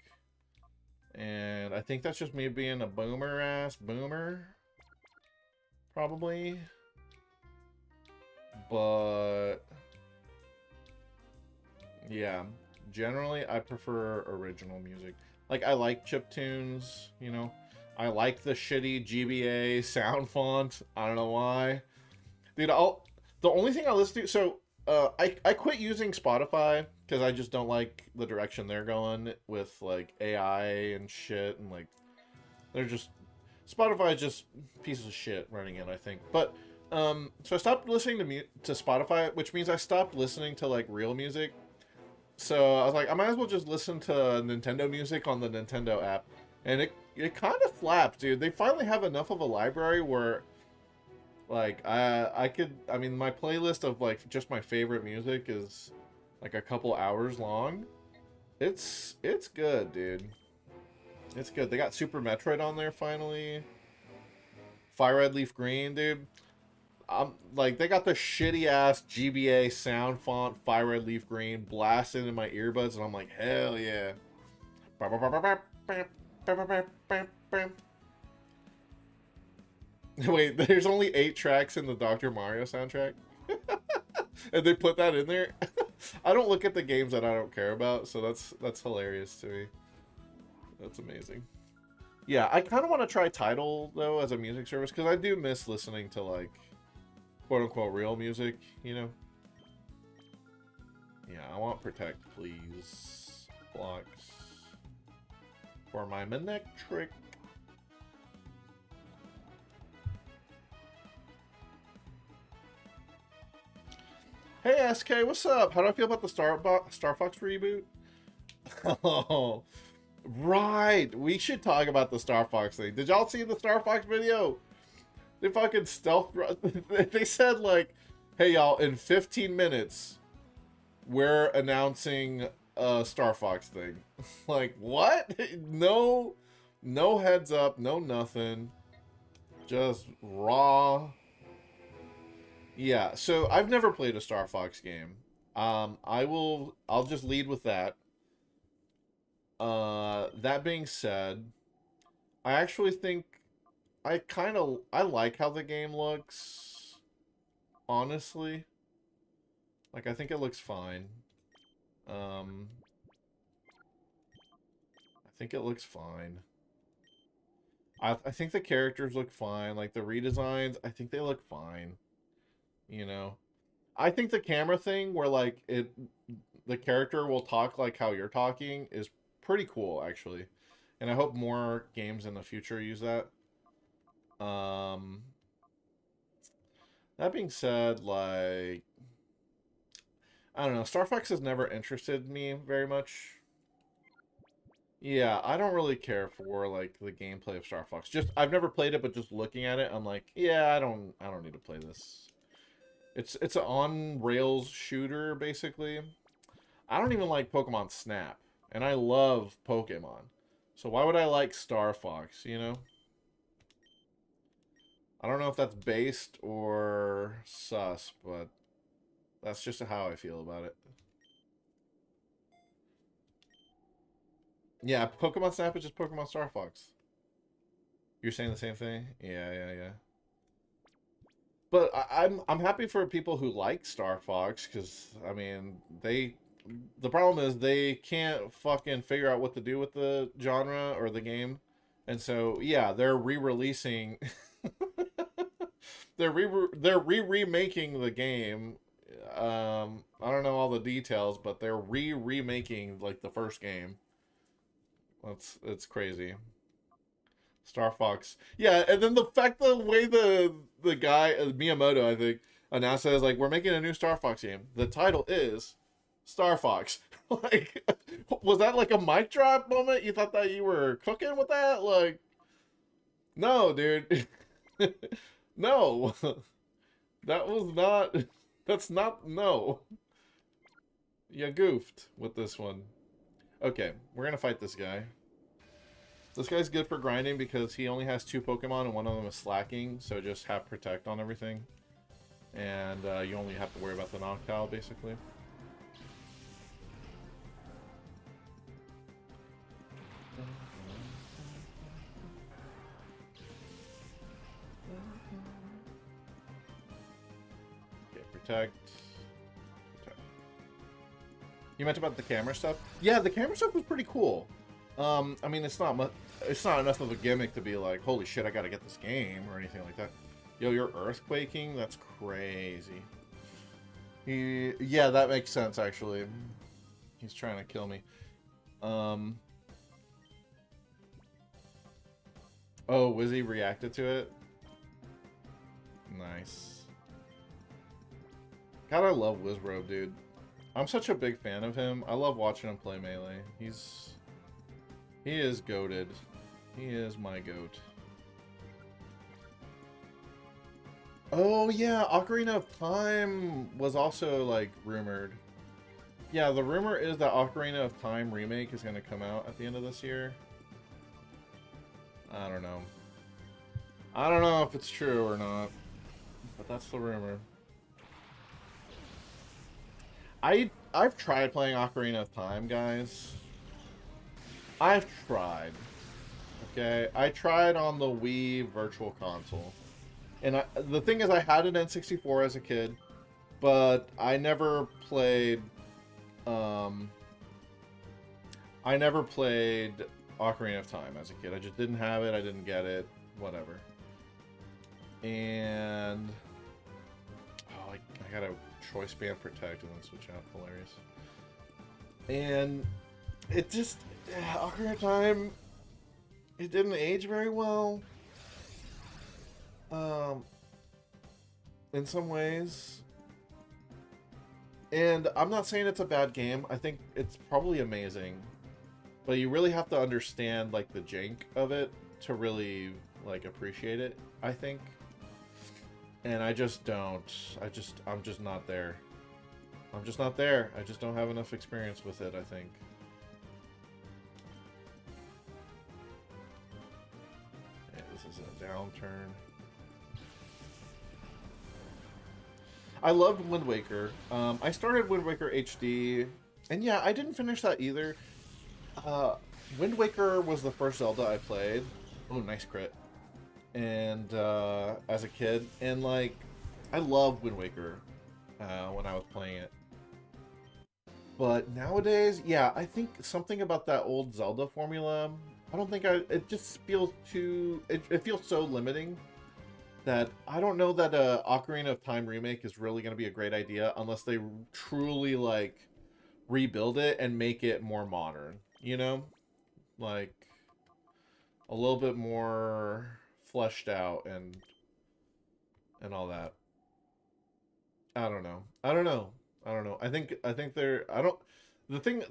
And I think that's just me being a boomer-ass boomer. Probably. But yeah, generally I prefer original music. Like, I like chiptunes, you know. I like the shitty GBA sound font. I don't know why. Dude, the only thing I listen to... So, I quit using Spotify because I just don't like the direction they're going with, like, AI and shit. And, like, they're just... Spotify is just pieces of shit running it, I think. But, so I stopped listening to Spotify, which means I stopped listening to, like, real music. So I was like, I might as well just listen to Nintendo music on the Nintendo app. And it kind of flaps, dude. They finally have enough of a library where, like, I mean, my playlist of, like, just my favorite music is, like, a couple hours long. It's good, dude. It's good. They got Super Metroid on there, finally. Fire Red Leaf Green, dude. Like, they got the shitty-ass GBA sound font, Fire Red Leaf Green, blasting in my earbuds, and I'm like, hell yeah. Wait, there's only 8 tracks in the Dr. Mario soundtrack? And they put that in there? I don't look at the games that I don't care about, so that's hilarious to me. That's amazing. Yeah, I kind of want to try Tidal, though, as a music service, because I do miss listening to, like, quote-unquote real music, you know? Yeah, I want Protect, please. Blocks. For my Manectric. Hey, SK, what's up? How do I feel about the Star Fox reboot? Oh, right. We should talk about the Star Fox thing. Did y'all see the Star Fox video? They fucking stealth. They said like, "Hey y'all, in 15 minutes, we're announcing a Star Fox thing." Like what? No, no heads up, no nothing. Just raw. Yeah. So I've never played a Star Fox game. I'll just lead with that. That being said, I actually think I like how the game looks, honestly. Like I think it looks fine. I think it looks fine. I think the characters look fine. Like the redesigns, I think they look fine. You know, I think the camera thing where like the character will talk like how you're talking is pretty cool actually, and I hope more games in the future use that. Um, that being said, like I don't know, Star Fox has never interested me very much. Yeah, I don't really care for like the gameplay of Star Fox. Just I've never played it, but just looking at it, I'm like, yeah, I don't need to play this. It's an on rails shooter basically. I don't even like Pokemon Snap, and I love Pokemon. So why would I like Star Fox, you know? I don't know if that's based or sus, but that's just how I feel about it. Yeah, Pokemon Snap is just Pokemon Star Fox. You're saying the same thing? Yeah, yeah, yeah. But I'm happy for people who like Star Fox because I mean the problem is they can't fucking figure out what to do with the genre or the game, and so yeah, they're re-releasing. They're remaking the game. I don't know all the details, but they're remaking like the first game. It's crazy. Star Fox. Yeah, and then the fact the way the guy Miyamoto I think announced it as like we're making a new Star Fox game. The title is Star Fox. Like was that like a mic drop moment? You thought that you were cooking with that? Like no, dude. No. That was not that's not no. You goofed with this one. Okay, we're gonna fight this guy. This guy's good for grinding because he only has two Pokemon and one of them is slacking, so just have Protect on everything. And you only have to worry about the Noctowl, basically. Okay, Protect. You meant about the camera stuff? Yeah, the camera stuff was pretty cool. I mean, it's not enough of a gimmick to be like, holy shit, I gotta get this game or anything like that. Yo, you're earthquaking? That's crazy. Yeah, that makes sense actually. He's trying to kill me. Oh, Wizzy reacted to it? Nice. God, I love Wizrobe, dude. I'm such a big fan of him. I love watching him play Melee. He is goated. He is my goat. Oh yeah, Ocarina of Time was also like rumored. Yeah, the rumor is that Ocarina of Time remake is going to come out at the end of this year. I don't know. I don't know if it's true or not, but that's the rumor. I've tried playing Ocarina of Time, guys. I've tried. Okay, I tried on the Wii Virtual Console, and the thing is, I had an N64 as a kid, but I never played. I never played Ocarina of Time as a kid. I just didn't have it. I didn't get it. Whatever. And oh, I got a choice band Protect and then switch out. Hilarious. And it just Ocarina of Time. It didn't age very well. In some ways. And I'm not saying it's a bad game. I think it's probably amazing. but you really have to understand like the jank of it to really like appreciate it, I think. And I just don't. I'm just not there. I'm just not there. I just don't have enough experience with it, I think. Yeah, this is a downturn. I loved Wind Waker. I started Wind Waker HD, and yeah, I didn't finish that either. Wind Waker was the first Zelda I played. Oh, nice crit. And as a kid, and like, I loved Wind Waker when I was playing it. But nowadays, yeah, I think something about that old Zelda formula, I don't think it just feels too, it feels so limiting that I don't know that a Ocarina of Time remake is really going to be a great idea unless they truly, like, rebuild it and make it more modern, you know? Like, a little bit more fleshed out and all that. I don't know. I don't know. I think they're the thing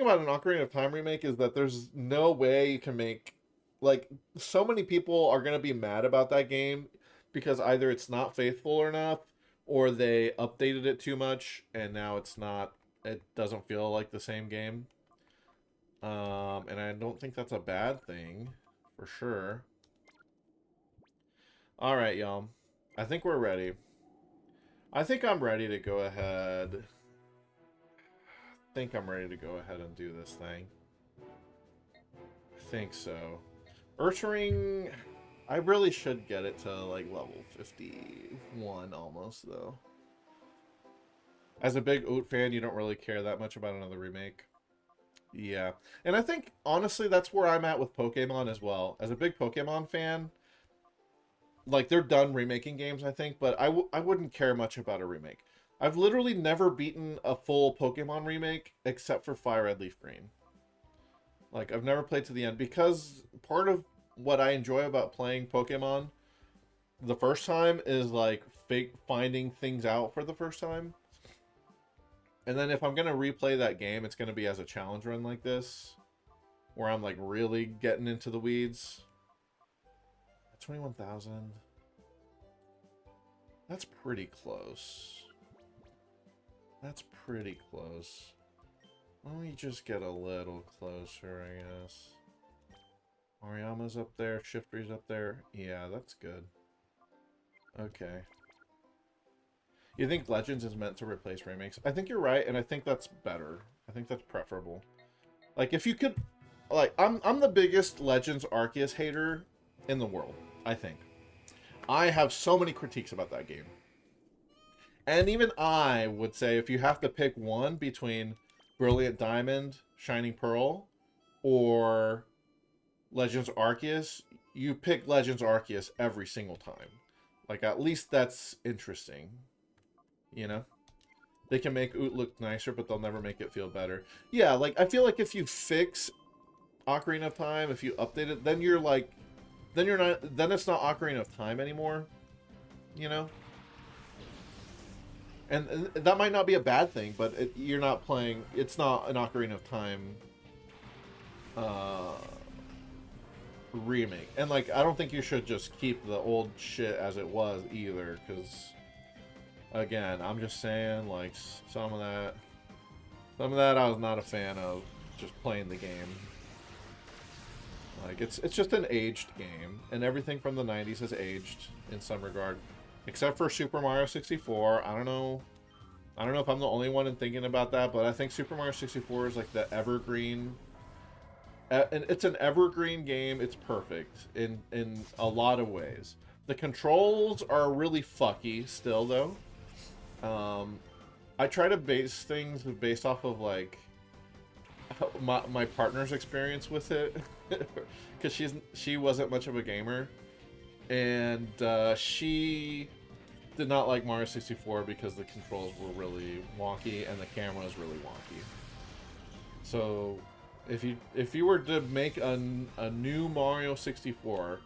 about an Ocarina of Time remake is that there's no way you can make, like, so many people are going to be mad about that game because either it's not faithful enough or they updated it too much and now it doesn't feel like the same game. And I don't think that's a bad thing for sure. All right, y'all. I think we're ready. I think I'm ready to go ahead. And do this thing. I think so. URSARING, I really should get it to like level 51 almost though. As a big Oat fan, you don't really care that much about another remake. Yeah. And I think honestly that's where I'm at with Pokemon as well. As a big Pokemon fan, like, they're done remaking games, I think, but I wouldn't care much about a remake. I've literally never beaten a full Pokemon remake except for Fire Red Leaf Green. Like, I've never played to the end because part of what I enjoy about playing Pokemon the first time is, like, finding things out for the first time. And then if I'm going to replay that game, it's going to be as a challenge run like this, where I'm, like, really getting into the weeds. 21,000. That's pretty close. That's pretty close. Let me just get a little closer, I guess. Mariyama's up there. Shiftry's up there. Yeah, that's good. Okay. You think Legends is meant to replace remakes? I think you're right, and I think that's better. I think that's preferable. Like, if you could... Like, I'm the biggest Legends Arceus hater in the world, I think. I have so many critiques about that game. And even I would say if you have to pick one between Brilliant Diamond, Shining Pearl, or Legends Arceus, you pick Legends Arceus every single time. Like, at least that's interesting. You know? They can make Oot look nicer, but they'll never make it feel better. Yeah, like, I feel like if you fix Ocarina of Time, if you update it, then you're like... Then it's not Ocarina of Time anymore. You know? And that might not be a bad thing, but you're not playing... It's not an Ocarina of Time remake. And, like, I don't think you should just keep the old shit as it was either, because, again, I'm just saying, like, some of that I was not a fan of, just playing the game. Like, it's just an aged game, and everything from the 90s has aged in some regard. Except for Super Mario 64. I don't know if I'm the only one in thinking about that, but I think Super Mario 64 is like the evergreen. And it's an evergreen game. It's perfect in a lot of ways. The controls are really fucky still, though. I try to base things based off of, like, my partner's experience with it. Because she wasn't much of a gamer. And she did not like Mario 64 because the controls were really wonky and the camera was really wonky. So if you were to make a new Mario 64,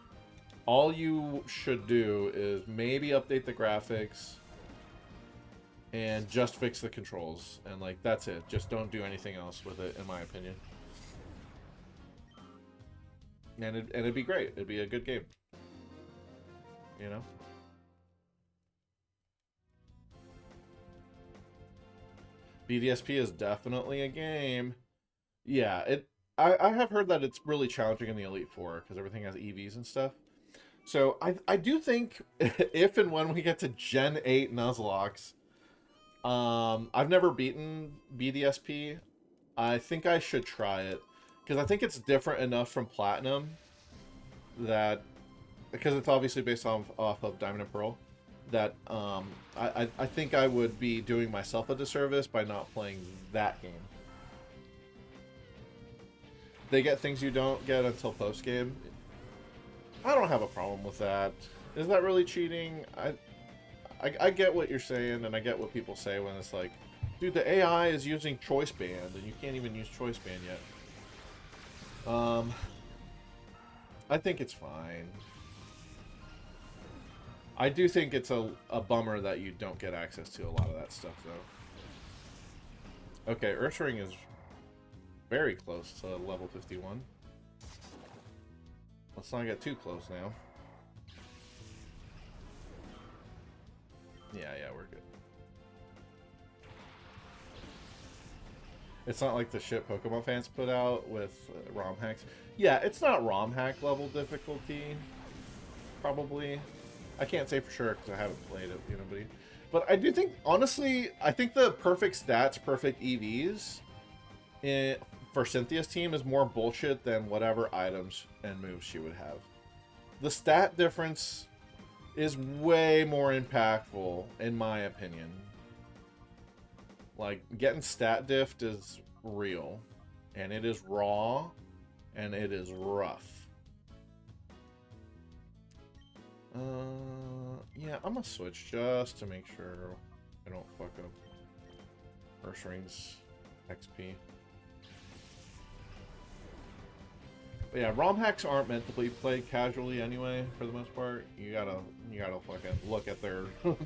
all you should do is maybe update the graphics and just fix the controls, and like that's it. Just don't do anything else with it, in my opinion. And it'd be great. It'd be a good game. You know? BDSP is definitely a game. Yeah, I have heard that it's really challenging in the Elite Four because everything has EVs and stuff. So I do think if and when we get to Gen 8 Nuzlocke, I've never beaten BDSP. I think I should try it because I think it's different enough from Platinum that, because it's obviously based off of Diamond and Pearl, that I think I would be doing myself a disservice by not playing that game. They get things you don't get until post game. I don't have a problem with that. Is that really cheating? I get what you're saying, and I get what people say when it's like, dude, the AI is using choice band, and you can't even use choice band yet. I think it's fine. I do think it's a bummer that you don't get access to a lot of that stuff, though. Okay, URSARING is very close to level 51. Let's not get too close now. Yeah, we're good. It's not like the shit Pokemon fans put out with ROM hacks. Yeah, it's not ROM hack level difficulty. Probably. I can't say for sure because I haven't played it, you know, but I do think, honestly, I think the perfect stats, perfect EVs for Cynthia's team is more bullshit than whatever items and moves she would have. The stat difference is way more impactful, in my opinion. Like, getting stat diffed is real, and it is raw, and it is rough. Yeah, I'm gonna switch just to make sure I don't fuck up URSARING's XP. But yeah, ROM hacks aren't meant to be played casually anyway, for the most part. You gotta fucking look at their you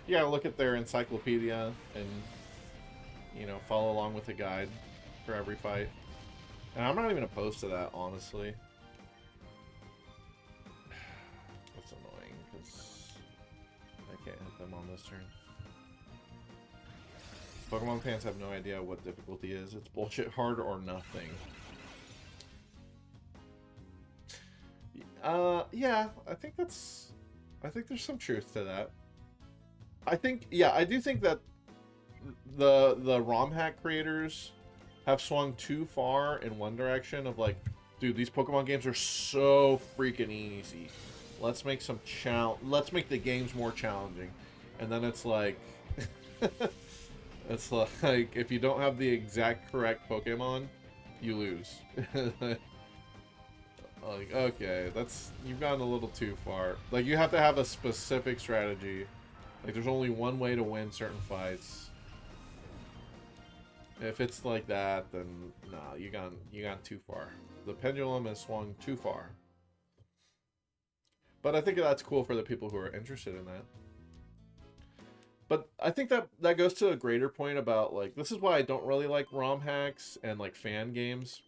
gotta look at their encyclopedia and, you know, follow along with the guide for every fight. And I'm not even opposed to that, honestly. That's annoying because I can't hit them on this turn. Pokemon fans have no idea what difficulty is. It's bullshit hard or nothing. Yeah, I think there's some truth to that. I do think that the ROM hack creators have swung too far in one direction of like, dude, these Pokemon games are so freaking easy. Let's make the games more challenging. And then it's like it's like if you don't have the exact correct Pokemon, you lose. Like, okay, you've gone a little too far. Like, you have to have a specific strategy. Like, there's only one way to win certain fights. If it's like that, then nah, you gone too far. The pendulum has swung too far. But I think that's cool for the people who are interested in that. But I think that goes to a greater point about, like, this is why I don't really like ROM hacks and, like, fan games.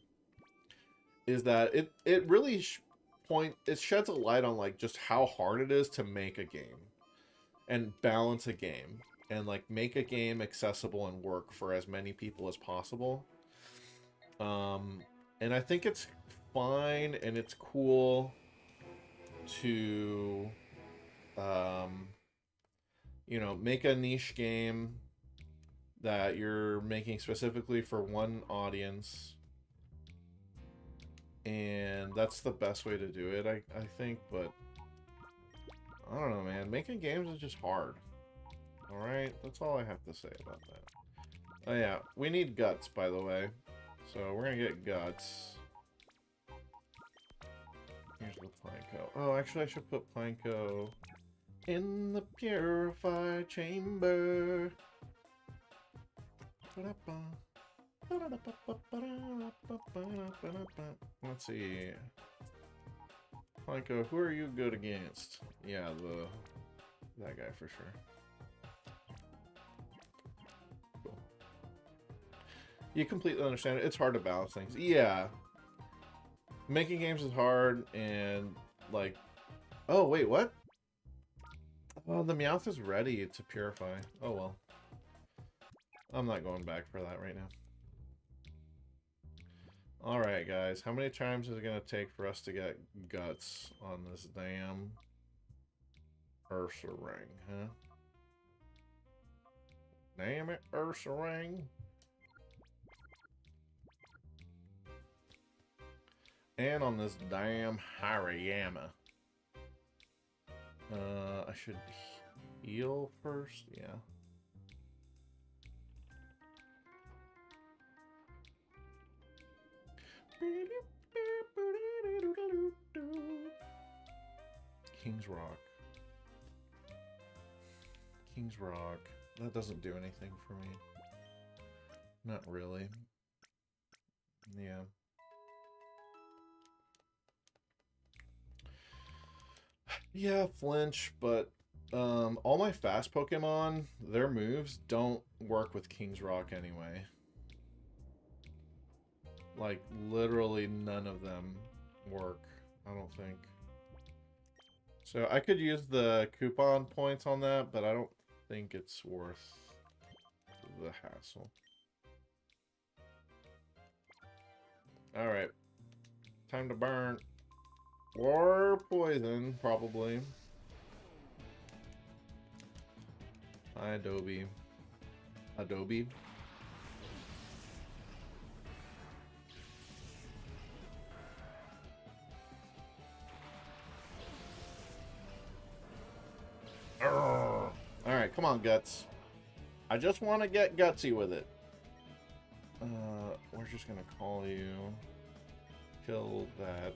Is that it really it sheds a light on, like, just how hard it is to make a game and balance a game and, like, make a game accessible and work for as many people as possible. And I think it's fine and it's cool to you know, make a niche game that you're making specifically for one audience. And that's the best way to do it, I think, but I don't know, man. Making games is just hard. Alright? That's all I have to say about that. Oh yeah, we need guts, by the way. So we're gonna get guts. Here's the Planko. Oh, actually I should put Planko in the purified chamber. Let's see. Planko, who are you good against? Yeah, that guy for sure. Cool. You completely understand it. It's hard to balance things. Yeah. Making games is hard, and like, oh wait, what? Oh, the Meowth is ready to purify. Oh well. I'm not going back for that right now. Alright, guys. How many times is it going to take for us to get guts on this damn URSARING, huh? Damn it, URSARING. And on this damn Hariyama. I should heal first? Yeah. King's Rock. King's Rock. That doesn't do anything for me. Not really. Yeah. Yeah, flinch, but all my fast Pokemon, their moves don't work with King's Rock anyway. Like, literally none of them work, I don't think. So I could use the coupon points on that, but I don't think it's worth the hassle. Alright. Time to burn. Or poison, probably. Hi, Adobe. Adobe. Alright, come on, Guts. I just want to get gutsy with it. We're just gonna call you. Kill that.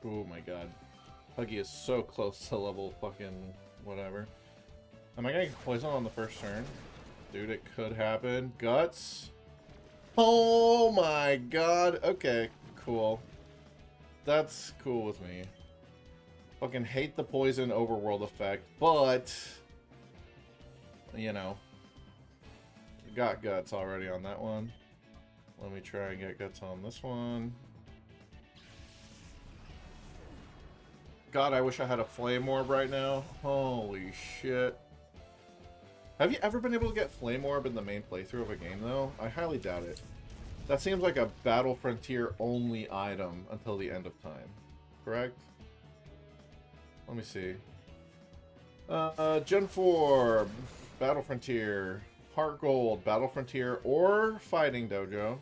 Oh my god. Huggy is so close to level fucking whatever. Am I gonna get poison on the first turn? Dude, it could happen. Guts? Oh my god. Okay, cool. That's cool with me. Fucking hate the poison overworld effect, but you know, got guts already on that one. Let me try and get guts on this one. God, I wish I had a flame orb right now. Holy shit. Have you ever been able to get flame orb in the main playthrough of a game though? I highly doubt it. That seems like a Battle Frontier only item until the end of time. Correct? Let me see. Gen 4, Battle Frontier, Heart Gold, Battle Frontier, or Fighting Dojo.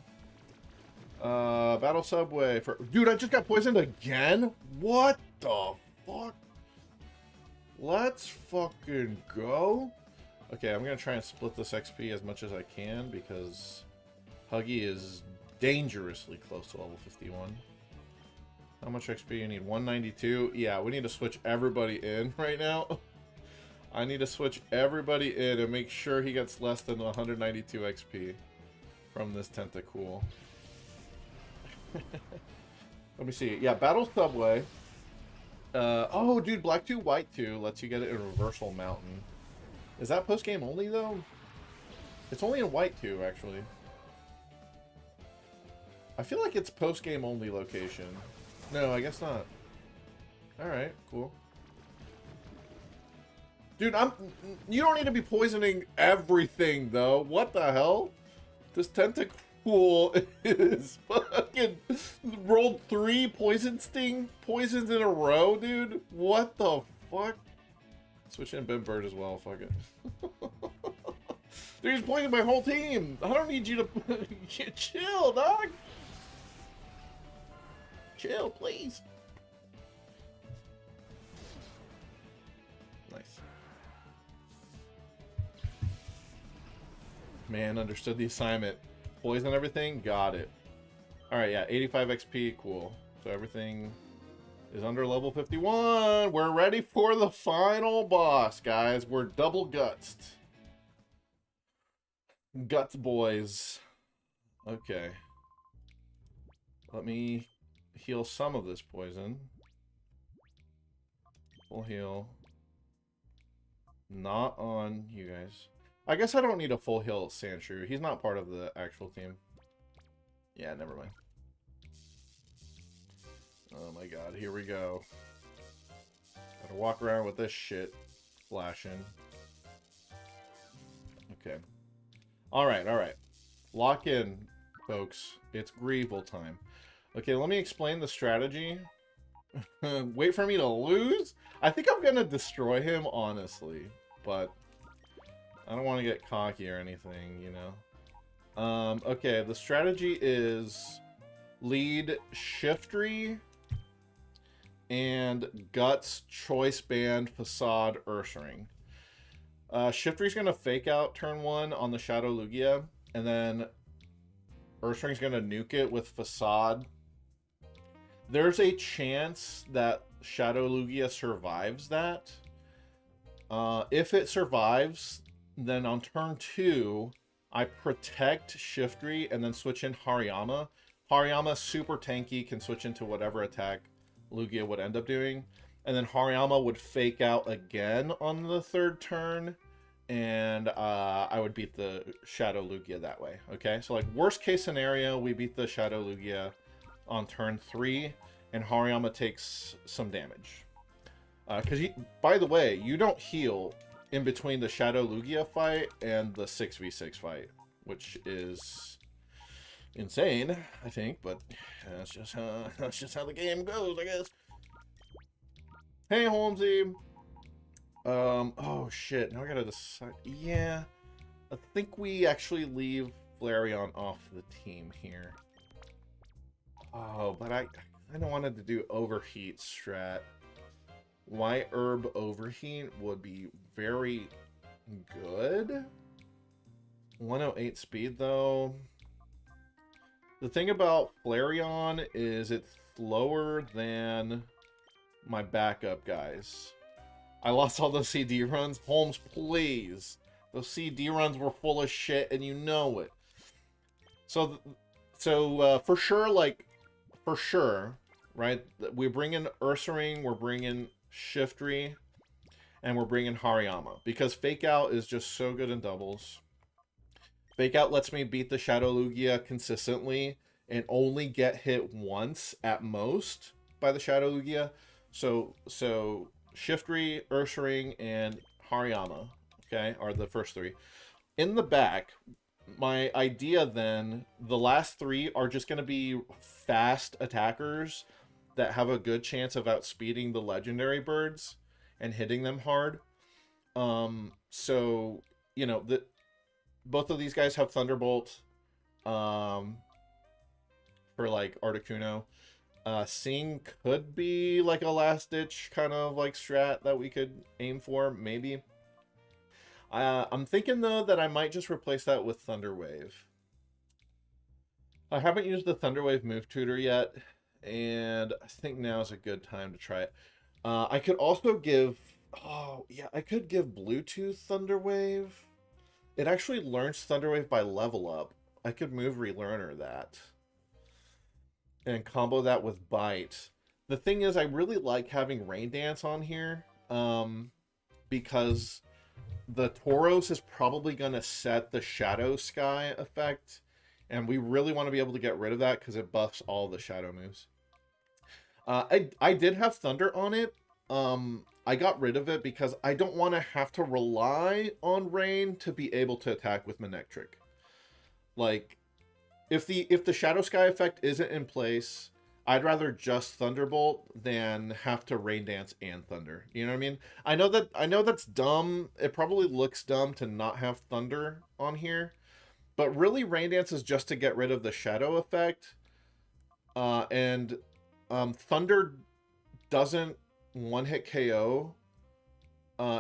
Battle Subway for... Dude, I just got poisoned again? What the fuck? Let's fucking go. Okay, I'm gonna try and split this XP as much as I can because Huggy is dangerously close to level 51. How much XP you need? 192? Yeah, we need to switch everybody in right now. I need to switch everybody in and make sure he gets less than 192 XP from this Tentacool. Let me see. Yeah, Battle Subway. Oh, dude, Black 2, White 2 lets you get it in Reversal Mountain. Is that post-game only, though? It's only in White 2, actually. I feel like it's post-game only location. No, I guess not. Alright, cool. Dude, you don't need to be poisoning everything, though. What the hell? This Tentacool is fucking rolled 3 poison sting poisons in a row, dude. What the fuck? Switch in Ben Bird as well, fuck it. Dude, he's poisoning my whole team. I don't need you to chill, dog. Chill, please. Nice. Man, understood the assignment. Poison everything? Got it. Alright, yeah, 85 XP, cool. So everything is under level 51. We're ready for the final boss, guys. We're double gutsed. Guts boys. Okay. Let me heal some of this poison. Full heal. Not on you guys. I guess I don't need a full heal Sandshrew. He's not part of the actual team. Yeah, never mind. Oh my god, here we go. Gotta walk around with this shit flashing. Okay. Alright, alright. Lock in, folks. It's Greevil time. Okay, let me explain the strategy. Wait for me to lose? I think I'm gonna destroy him, honestly. But I don't want to get cocky or anything, you know? Okay, the strategy is lead Shiftry and Guts, Choice Band, Facade, URSARING. Shiftry's gonna fake out turn 1 on the Shadow Lugia, and then URSARING's gonna nuke it with Facade. There's a chance that Shadow Lugia survives that. If it survives, then on turn 2, I protect Shiftry and then switch in Hariyama. Hariyama, super tanky, can switch into whatever attack Lugia would end up doing. And then Hariyama would fake out again on the 3rd turn, and I would beat the Shadow Lugia that way, okay? So, like, worst case scenario, we beat the Shadow Lugia on turn 3, and Hariyama takes some damage. Because, by the way, you don't heal in between the Shadow Lugia fight and the 6v6 fight, which is insane, I think, but that's just how the game goes, I guess. Hey, Holmesy. Oh shit, now I gotta decide. Yeah, I think we actually leave Flareon off the team here. Oh, but I kind of wanted to do Overheat strat. White Herb Overheat would be very good. 108 speed, though. The thing about Flareon is it's slower than my backup guys. I lost all those CD runs. Holmes, please. Those CD runs were full of shit, and you know it. So for sure, like, for sure, right? We bring in URSARING, we're bringing Shiftry, and we're bringing Hariyama. Because Fake Out is just so good in doubles. Fake Out lets me beat the Shadow Lugia consistently and only get hit once at most by the Shadow Lugia. So Shiftry, URSARING, and Hariyama, okay, are the first 3. In the back, my idea then, the last 3 are just going to be fast attackers that have a good chance of outspeeding the legendary birds and hitting them hard. So, you know, both of these guys have Thunderbolt for, like, Articuno. Sing could be, like, a last-ditch kind of, like, strat that we could aim for, maybe. I'm thinking, though, that I might just replace that with Thunder Wave. I haven't used the Thunder Wave move tutor yet, and I think now is a good time to try it. I could also give... Oh, yeah, I could give Bluetooth Thunder Wave. It actually learns Thunder Wave by level up. I could move Relearner that. And combo that with Bite. The thing is, I really like having Rain Dance on here. Because the Tauros is probably going to set the Shadow Sky effect. And we really want to be able to get rid of that because it buffs all the Shadow moves. I did have Thunder on it. I got rid of it because I don't want to have to rely on Rain to be able to attack with Manectric. Like, if the Shadow Sky effect isn't in place, I'd rather just Thunderbolt than have to Rain Dance and Thunder. You know what I mean? I know that's dumb. It probably looks dumb to not have Thunder on here. But really, Rain Dance is just to get rid of the Shadow effect. And Thunder doesn't one-hit KO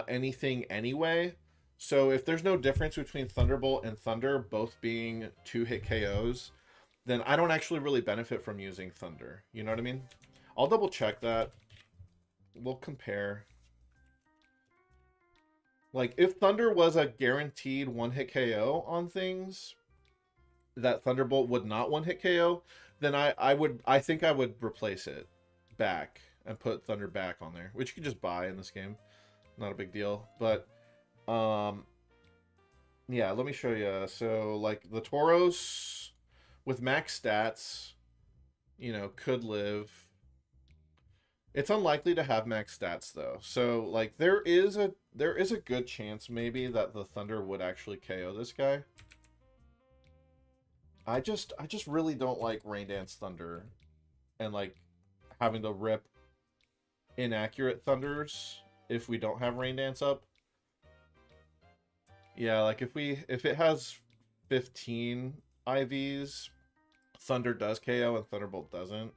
anything anyway. So if there's no difference between Thunderbolt and Thunder both being 2-hit KOs, then I don't actually really benefit from using Thunder. You know what I mean? I'll double check that. We'll compare. Like, if Thunder was a guaranteed 1-hit KO on things, that Thunderbolt would not one hit KO, then I think I would replace it back and put Thunder back on there, which you can just buy in this game. Not a big deal. But yeah, let me show you. So like the Tauros with max stats, you know, could live. It's unlikely to have max stats though. So like there is a good chance maybe that the Thunder would actually KO this guy. I just really don't like Rain Dance Thunder and like having to rip inaccurate Thunders if we don't have Rain Dance up. Yeah, like if it has 15 IVs, Thunder does KO and Thunderbolt doesn't.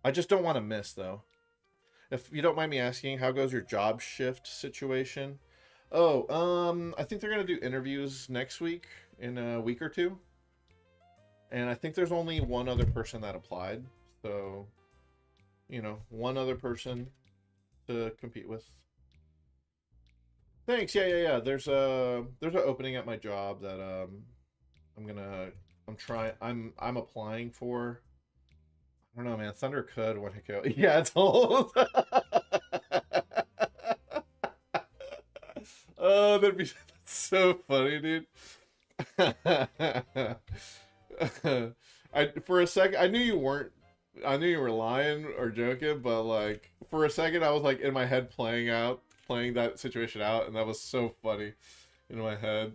I just don't want to miss though. If you don't mind me asking, how goes your job shift situation? Oh, I think they're gonna do interviews next week in a week or two. And I think there's only one other person that applied. So, you know, one other person to compete with. Thanks. Yeah. There's an opening at my job that I'm applying for. I don't know, man. Thunder could want to go. Yeah, it's old. Oh, that's so funny, dude. For a second I knew you were lying or joking, but like for a second I was like in my head playing that situation out, and that was so funny in my head.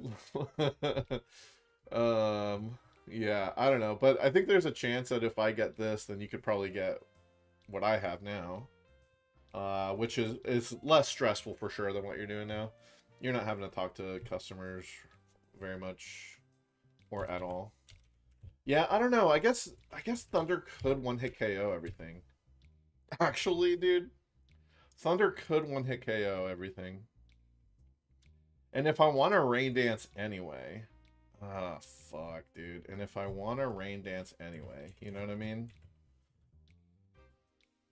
Yeah, I don't know, but I think there's a chance that if I get this, then you could probably get what I have now, which is less stressful for sure than what you're doing now. You're not having to talk to customers very much or at all. Yeah, I don't know. I guess Thunder could one-hit KO everything. Actually, dude, Thunder could one-hit KO everything. And if I want to Rain Dance anyway... Ah, fuck, dude. And if I want to Rain Dance anyway, you know what I mean?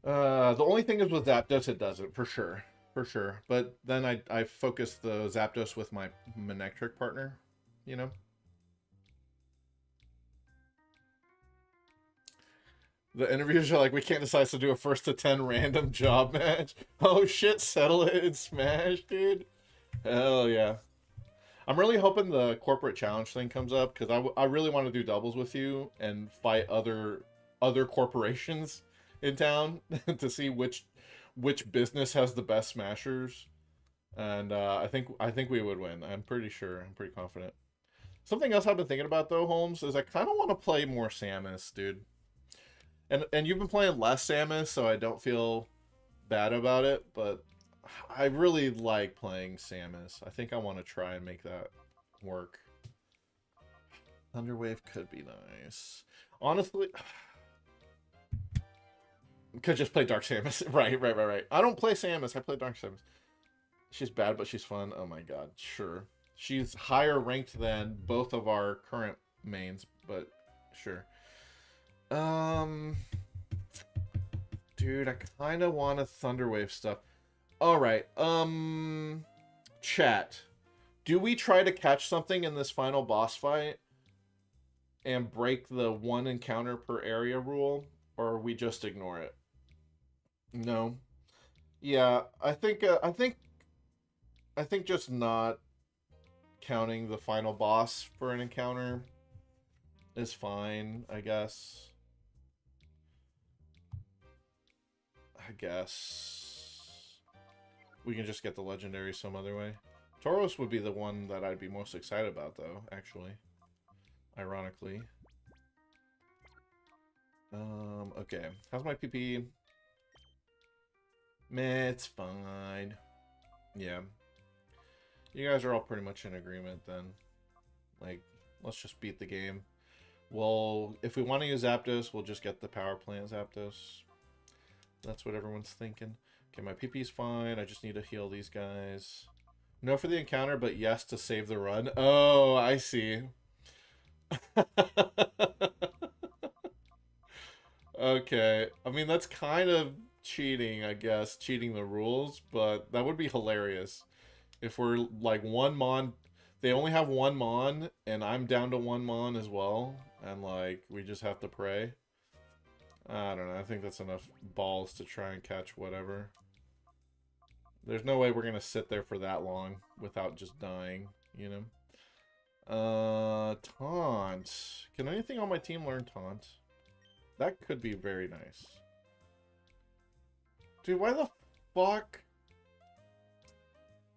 The only thing is with Zapdos, it doesn't, for sure. For sure. But then I focus the Zapdos with my Manectric partner, you know? The interviews are like, we can't decide to do a 1st to 10 random job match. Oh shit, settle it in Smash, dude. Hell yeah. I'm really hoping the corporate challenge thing comes up, because I really want to do doubles with you and fight other corporations in town to see which business has the best smashers. And I think we would win. I'm pretty sure. I'm pretty confident. Something else I've been thinking about though, Holmes, is I kind of want to play more Samus, dude. And you've been playing less Samus, so I don't feel bad about it, but I really like playing Samus. I think I want to try and make that work. Thunderwave could be nice. Honestly, could just play Dark Samus. Right. I don't play Samus. I play Dark Samus. She's bad, but she's fun. Oh my god, sure. She's higher ranked than both of our current mains, but sure. Dude, I kind of want a Thunderwave stuff. All right. Chat. Do we try to catch something in this final boss fight and break the 1 encounter per area rule, or we just ignore it? No. Yeah, I think just not counting the final boss for an encounter is fine, I guess. We can just get the legendary some other way. Tauros would be the one that I'd be most excited about, though, actually. Ironically. Okay. How's my PP? Meh, it's fine. Yeah. You guys are all pretty much in agreement, then. Like, let's just beat the game. Well, if we want to use Zapdos, we'll just get the power plant Zapdos. That's what everyone's thinking. Okay, my PP's fine. I just need to heal these guys. No for the encounter, but yes to save the run. Oh, I see. Okay. I mean, that's kind of cheating, I guess. Cheating the rules, but that would be hilarious. If we're like one Mon... they only have one Mon, and I'm down to one Mon as well. And, like, we just have to pray. I don't know. I think that's enough balls to try and catch whatever. There's no way we're going to sit there for that long without just dying, you know? Taunt. Can anything on my team learn Taunt? That could be very nice. Dude, why the fuck?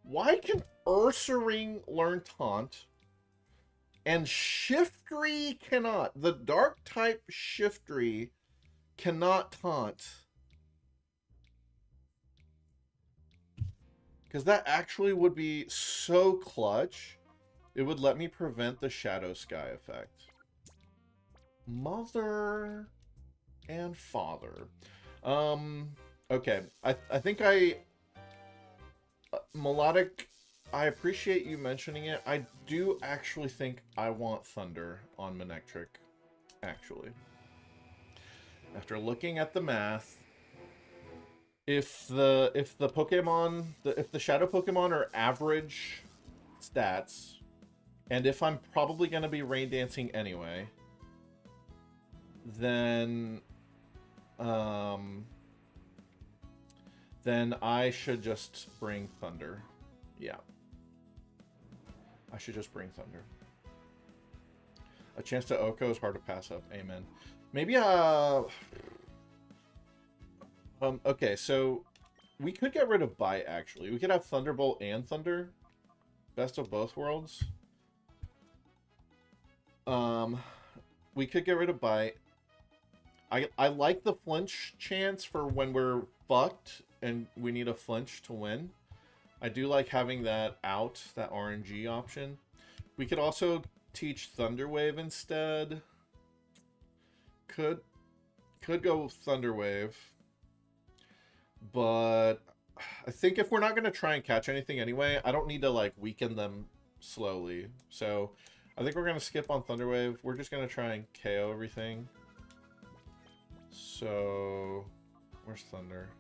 Why can URSARING learn Taunt and Shiftry cannot? The dark type Shiftry cannot Taunt. Because that actually would be so clutch. It would let me prevent the Shadow Sky effect. Mother and father. Okay. I think Melodic, I appreciate you mentioning it. I do actually think I want Thunder on Manectric. Actually. After looking at the math, if the Pokemon, if the Shadow Pokemon are average stats, and if I'm probably going to be Rain Dancing anyway, then I should just bring Thunder. Yeah. I should just bring Thunder. A chance to Oko is hard to pass up. Amen. Maybe, okay, so we could get rid of Bite, actually. We could have Thunderbolt and Thunder. Best of both worlds. We could get rid of Bite. I like the flinch chance for when we're fucked and we need a flinch to win. I do like having that out, that RNG option. We could also teach Thunder Wave instead. Could go Thunder Wave. But I think if we're not going to try and catch anything anyway, I don't need to, like, weaken them slowly. So I think we're going to skip on Thunder Wave. We're just going to try and KO everything. So, where's Thunder?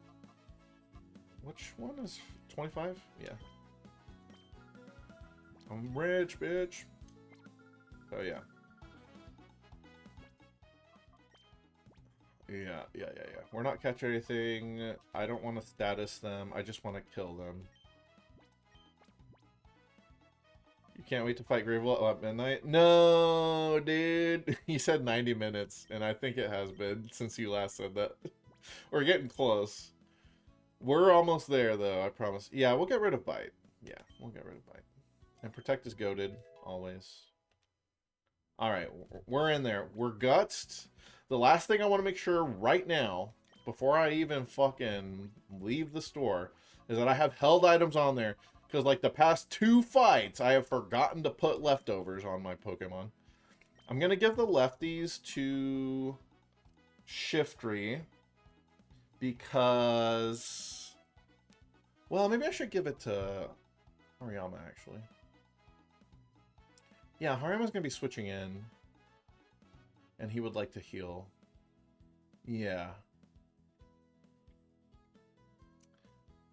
Which one is 25? Yeah. I'm rich, bitch. Oh, yeah. Yeah. We're not catching anything. I don't want to status them. I just want to kill them. You can't wait to fight Gravel at midnight? No, dude. You said 90 minutes, and I think it has been since you last said that. We're getting close. We're almost there, though, I promise. Yeah, we'll get rid of Bite. Yeah, we'll get rid of Bite. And Protect is goated, always. Alright, we're in there. We're gutsed. The last thing I want to make sure right now, before I even fucking leave the store, is that I have held items on there. Because, like, the past 2 fights, I have forgotten to put leftovers on my Pokemon. I'm going to give the lefties to Shiftry. Because... well, maybe I should give it to Hariyama, actually. Yeah, Hariyama's going to be switching in. And he would like to heal. Yeah.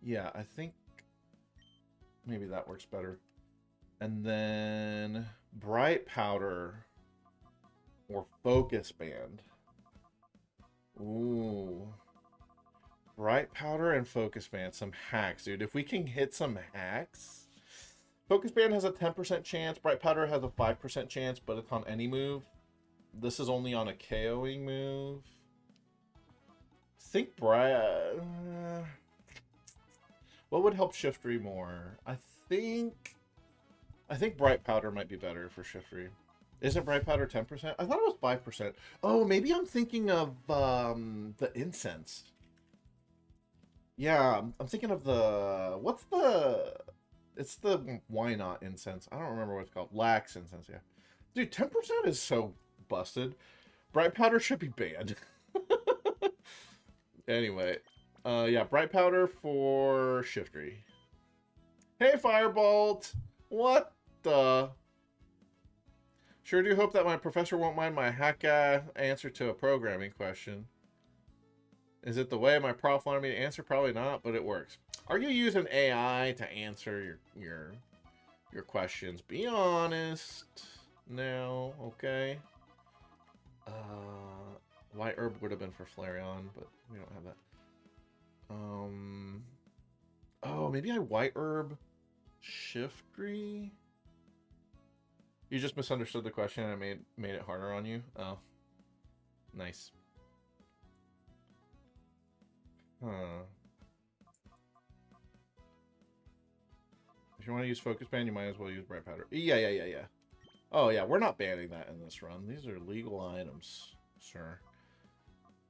Yeah, I think maybe that works better. And then Bright Powder or Focus Band. Ooh. Bright Powder and Focus Band. Some hacks, dude. If we can hit some hacks. Focus Band has a 10% chance. Bright Powder has a 5% chance, but it's on any move. This is only on a KOing move. I think what would help Shiftry more? I think Bright Powder might be better for Shiftry. Isn't Bright Powder 10%? I thought it was 5%. Oh, maybe I'm thinking of the Incense. Yeah, I'm thinking of the... what's the... it's the Why Not Incense. I don't remember what it's called. Lax Incense, yeah. Dude, 10% is so busted. Bright Powder should be banned. Anyway, yeah, Bright Powder for Shiftry. Hey, Firebolt! What the? Sure do hope that my professor won't mind my hack answer to a programming question. Is it the way my prof wanted me to answer? Probably not, but it works. Are you using AI to answer your your questions. Be honest now, okay? White herb would have been for Flareon, but we don't have that. Oh, maybe I white herb Shiftry? You just misunderstood the question and I made it harder on you? Oh. Nice. Huh. If you want to use Focus Band, you might as well use Bright Powder. Yeah. Oh, yeah, we're not banning that in this run. These are legal items, sir.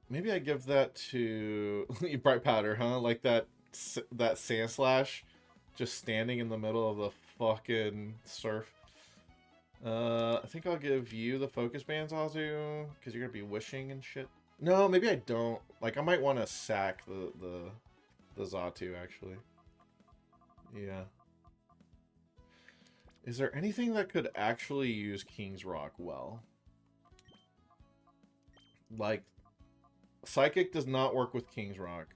Maybe I give that to Bright Powder, huh? Like that Sand Slash just standing in the middle of the fucking surf. I think I'll give you the Focus Bands, Azu, because you're going to be wishing and shit. No, maybe I don't. Like, I might want to sack the Xatu, actually. Yeah. Is there anything that could actually use King's Rock well? Like, Psychic does not work with King's Rock.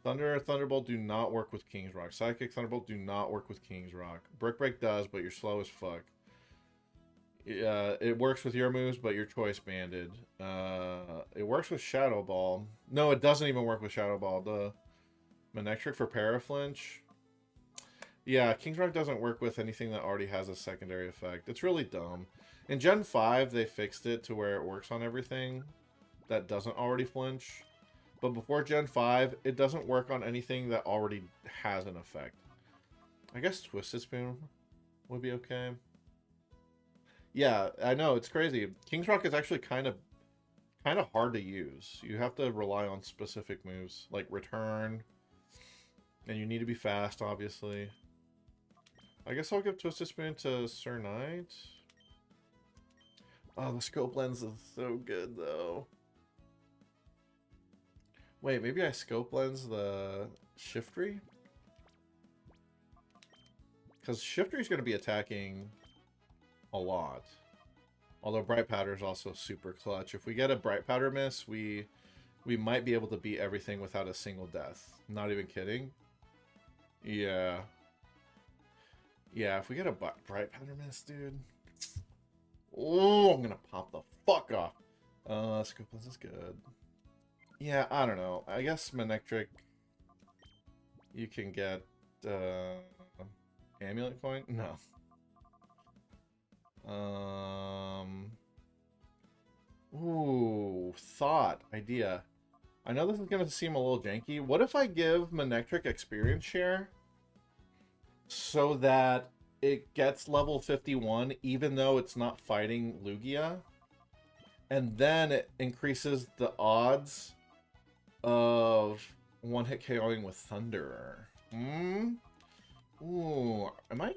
Thunder, Thunderbolt do not work with King's Rock. Psychic, Thunderbolt do not work with King's Rock. Brick Break does, but you're slow as fuck. It works with your moves, but you're choice banded. It works with Shadow Ball. No, it doesn't even work with Shadow Ball. The Manectric for Paraflinch. Yeah, King's Rock doesn't work with anything that already has a secondary effect. It's really dumb. In Gen 5, they fixed it to where it works on everything that doesn't already flinch. But before Gen 5, it doesn't work on anything that already has an effect. I guess Twisted Spoon would be okay. Yeah, I know, it's crazy. King's Rock is actually kind of hard to use. You have to rely on specific moves, like Return. And you need to be fast, obviously. I guess I'll give Twisted Spoon to Sir Knight. Oh, the Scope Lens is so good, though. Wait, maybe I Scope Lens the Shiftry? Because Shiftry's going to be attacking a lot. Although Bright Powder is also super clutch. If we get a Bright Powder miss, we might be able to beat everything without a single death. Not even kidding. Yeah. Yeah, if we get a Bright Powder miss, dude. Oh, I'm gonna pop the fuck off. Scoop Lens is good. Yeah, I don't know. I guess Manectric, you can get Amulet Coin? No. Ooh, thought, idea. I know this is gonna seem a little janky. What if I give Manectric experience share so that it gets level 51 even though it's not fighting Lugia? And then it increases the odds of one-hit KOing with Thunder. Ooh, am I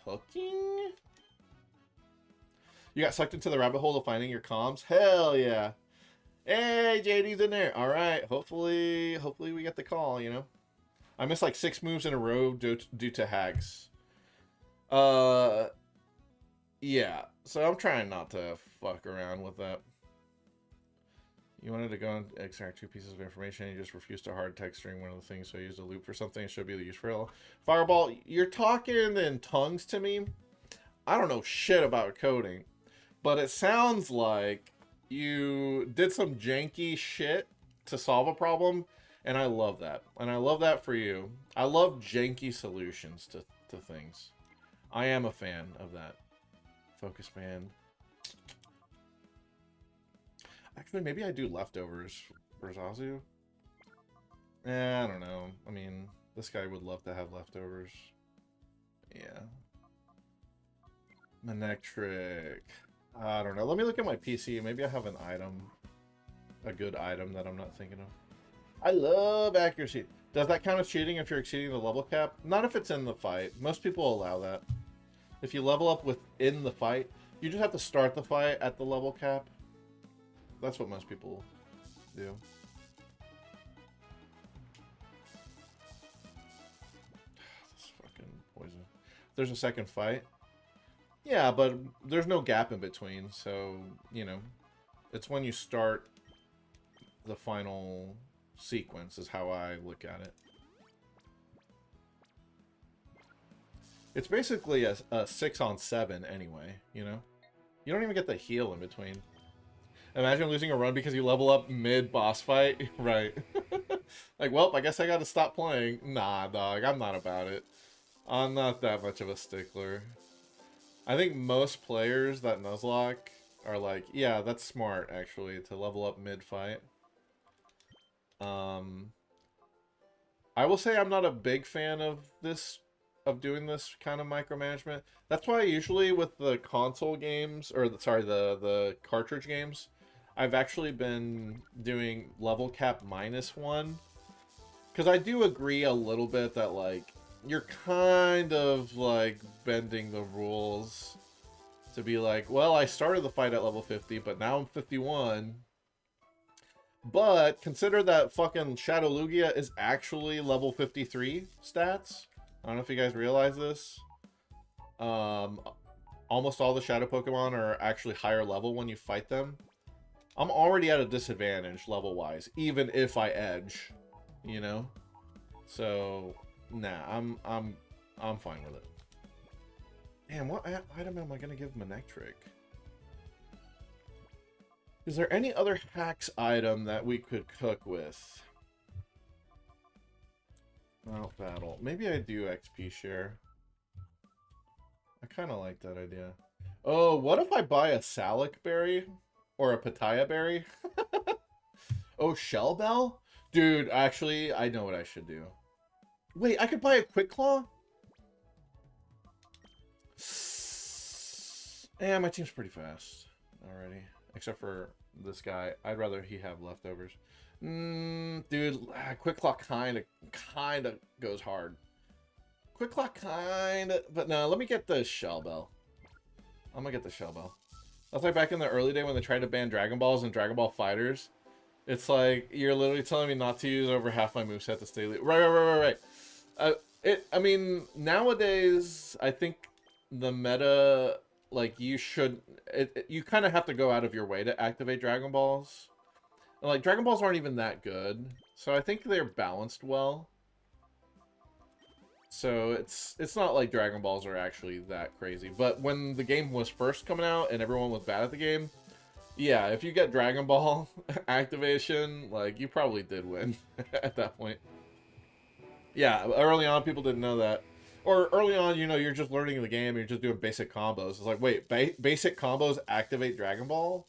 cooking? You got sucked into the rabbit hole of finding your comms? Hell yeah. Hey, JD's in there. All right, hopefully we get the call, you know? I missed like 6 moves in a row due to hacks. Yeah, so I'm trying not to fuck around with that. You wanted to go and extract 2 pieces of information, you just refused to hard text string one of the things, so I used a loop for something. It should be used for Fireball. You're talking in tongues to me. I don't know shit about coding, but it sounds like you did some janky shit to solve a problem, and I love that. And I love that for you. I love janky solutions to things. I am a fan of that. Focus Band. Actually, maybe I do leftovers for Zazu. I don't know. I mean, this guy would love to have leftovers. Yeah. Manectric. I don't know. Let me look at my PC. Maybe I have an item. A good item that I'm not thinking of. I love accuracy. Does that count as cheating if you're exceeding the level cap? Not if it's in the fight. Most people allow that. If you level up within the fight, you just have to start the fight at the level cap. That's what most people do. This fucking poison. There's a second fight. Yeah, but there's no gap in between, so, you know, it's when you start the final sequence is how I look at it. It's basically a 6-on-7 anyway, you know? You don't even get the heal in between. Imagine losing a run because you level up mid-boss fight. Right. Like, well, I guess I gotta stop playing. Nah, dog, I'm not about it. I'm not that much of a stickler. I think most players that Nuzlocke are like, yeah, that's smart, actually, to level up mid-fight. I will say I'm not a big fan of this, of doing this kind of micromanagement. That's why usually with the console games, or sorry, the cartridge games, I've actually been doing level cap -1. Because I do agree a little bit that, like, you're kind of, like, bending the rules to be like, well, I started the fight at level 50, but now I'm 51. But consider that fucking Shadow Lugia is actually level 53 stats. I don't know if you guys realize this. Almost all the Shadow Pokemon are actually higher level when you fight them. I'm already at a disadvantage level-wise, even if I edge, you know? So, nah, I'm fine with it. Damn, what item am I gonna give Manectric? Is there any other hacks item that we could cook with? Mount Battle. Maybe I do XP share. I kind of like that idea. Oh, what if I buy a Salic berry? Or a Pitaya berry? Oh, Shell Bell? Dude, actually, I know what I should do. Wait, I could buy a Quick Claw? Yeah, my team's pretty fast already. Except for this guy. I'd rather he have leftovers. Dude, Quick Claw kind of goes hard. Quick Claw kind of... But no, let me get the Shell Bell. I'm gonna get the Shell Bell. That's like back in the early day when they tried to ban Dragon Balls and Dragon Ball Fighters. It's like, you're literally telling me not to use over half my moveset to stay... Right. I mean, nowadays, I think the meta... Like, you should... you kind of have to go out of your way to activate Dragon Balls. And, like, Dragon Balls aren't even that good. So I think they're balanced well. So it's not like Dragon Balls are actually that crazy. But when the game was first coming out and everyone was bad at the game... Yeah, if you get Dragon Ball activation, like, you probably did win at that point. Yeah, early on, people didn't know that. Or early on, you know, you're just learning the game, you're just doing basic combos. It's like, wait, basic combos activate Dragon Ball?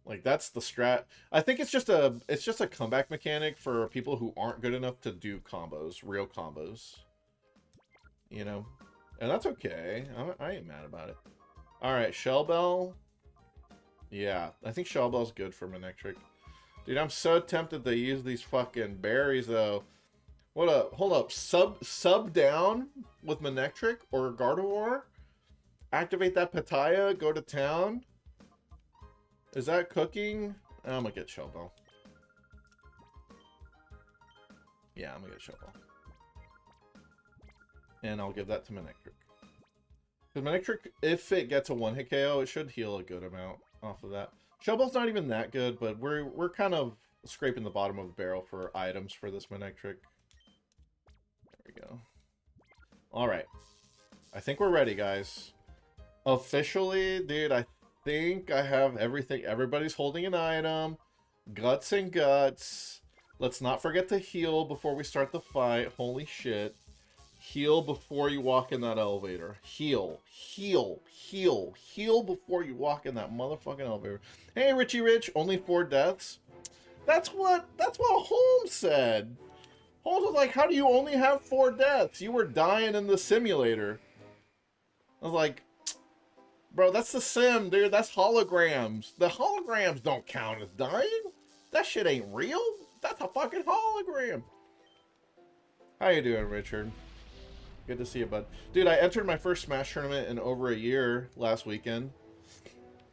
Like, that's the strat. I think it's just a comeback mechanic for people who aren't good enough to do combos, real combos. You know? And that's okay. I ain't mad about it. Alright, Shell Bell. Yeah, I think Shell Bell's good for Manectric. Dude, I'm so tempted to use these fucking berries, though. What up? Hold up. Sub down with Manectric or Gardevoir? Activate that Pitaya, go to town? Is that cooking? I'm gonna get Shell Bell. Yeah, I'm gonna get Shell Bell. And I'll give that to Manectric. Because Manectric, if it gets a one-hit KO, it should heal a good amount off of that. Shell Bell's not even that good, but we're kind of scraping the bottom of the barrel for items for this Manectric. There we go. Alright. I think we're ready, guys. Officially, dude, I think I have everything. Everybody's holding an item. Guts and guts. Let's not forget to heal before we start the fight. Holy shit. Heal before you walk in that elevator. Heal. Heal. Heal. Heal before you walk in that motherfucking elevator. Hey, Richie Rich, only 4 deaths? That's what Holmes said. Holmes was like, how do you only have 4 deaths? You were dying in the simulator. I was like, bro, that's the sim, dude. That's holograms. The holograms don't count as dying. That shit ain't real. That's a fucking hologram. How you doing, Richard? Good to see you, bud. Dude, I entered my first Smash tournament in over a year last weekend.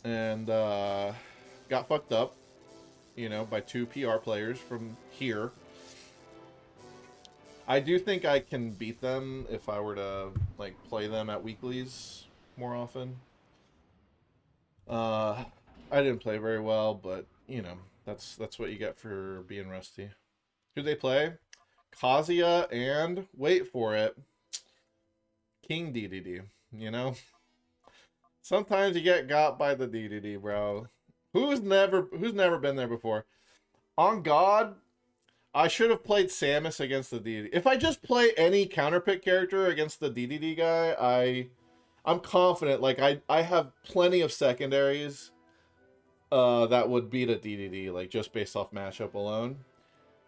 And got fucked up, you know, by 2 PR players from here. I do think I can beat them if I were to, like, play them at weeklies more often. I didn't play very well, but, you know, that's what you get for being rusty. Who they play? Kazuya and, wait for it, King DDD, you know? Sometimes you get got by the DDD, bro. Who's never been there before? On God, I should have played Samus against the DDD. If I just play any counterpick character against the DDD guy, I'm confident. Like I have plenty of secondaries that would beat a DDD, like just based off matchup alone.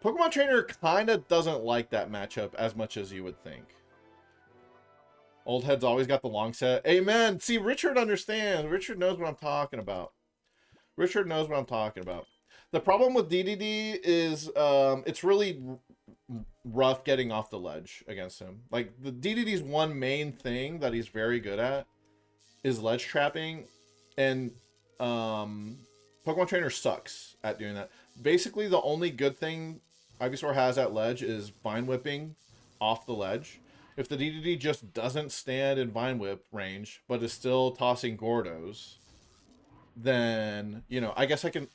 Pokemon Trainer kind of doesn't like that matchup as much as you would think. Old head's always got the long set. Amen. See, Richard understands. Richard knows what I'm talking about. Richard knows what I'm talking about. The problem with DDD is it's really rough getting off the ledge against him. Like, the DDD's one main thing that he's very good at is ledge trapping, and Pokemon Trainer sucks at doing that. Basically, the only good thing Ivysaur has at ledge is Vine Whipping off the ledge. If the DDD just doesn't stand in Vine Whip range, but is still tossing Gordos, then, you know, I guess I can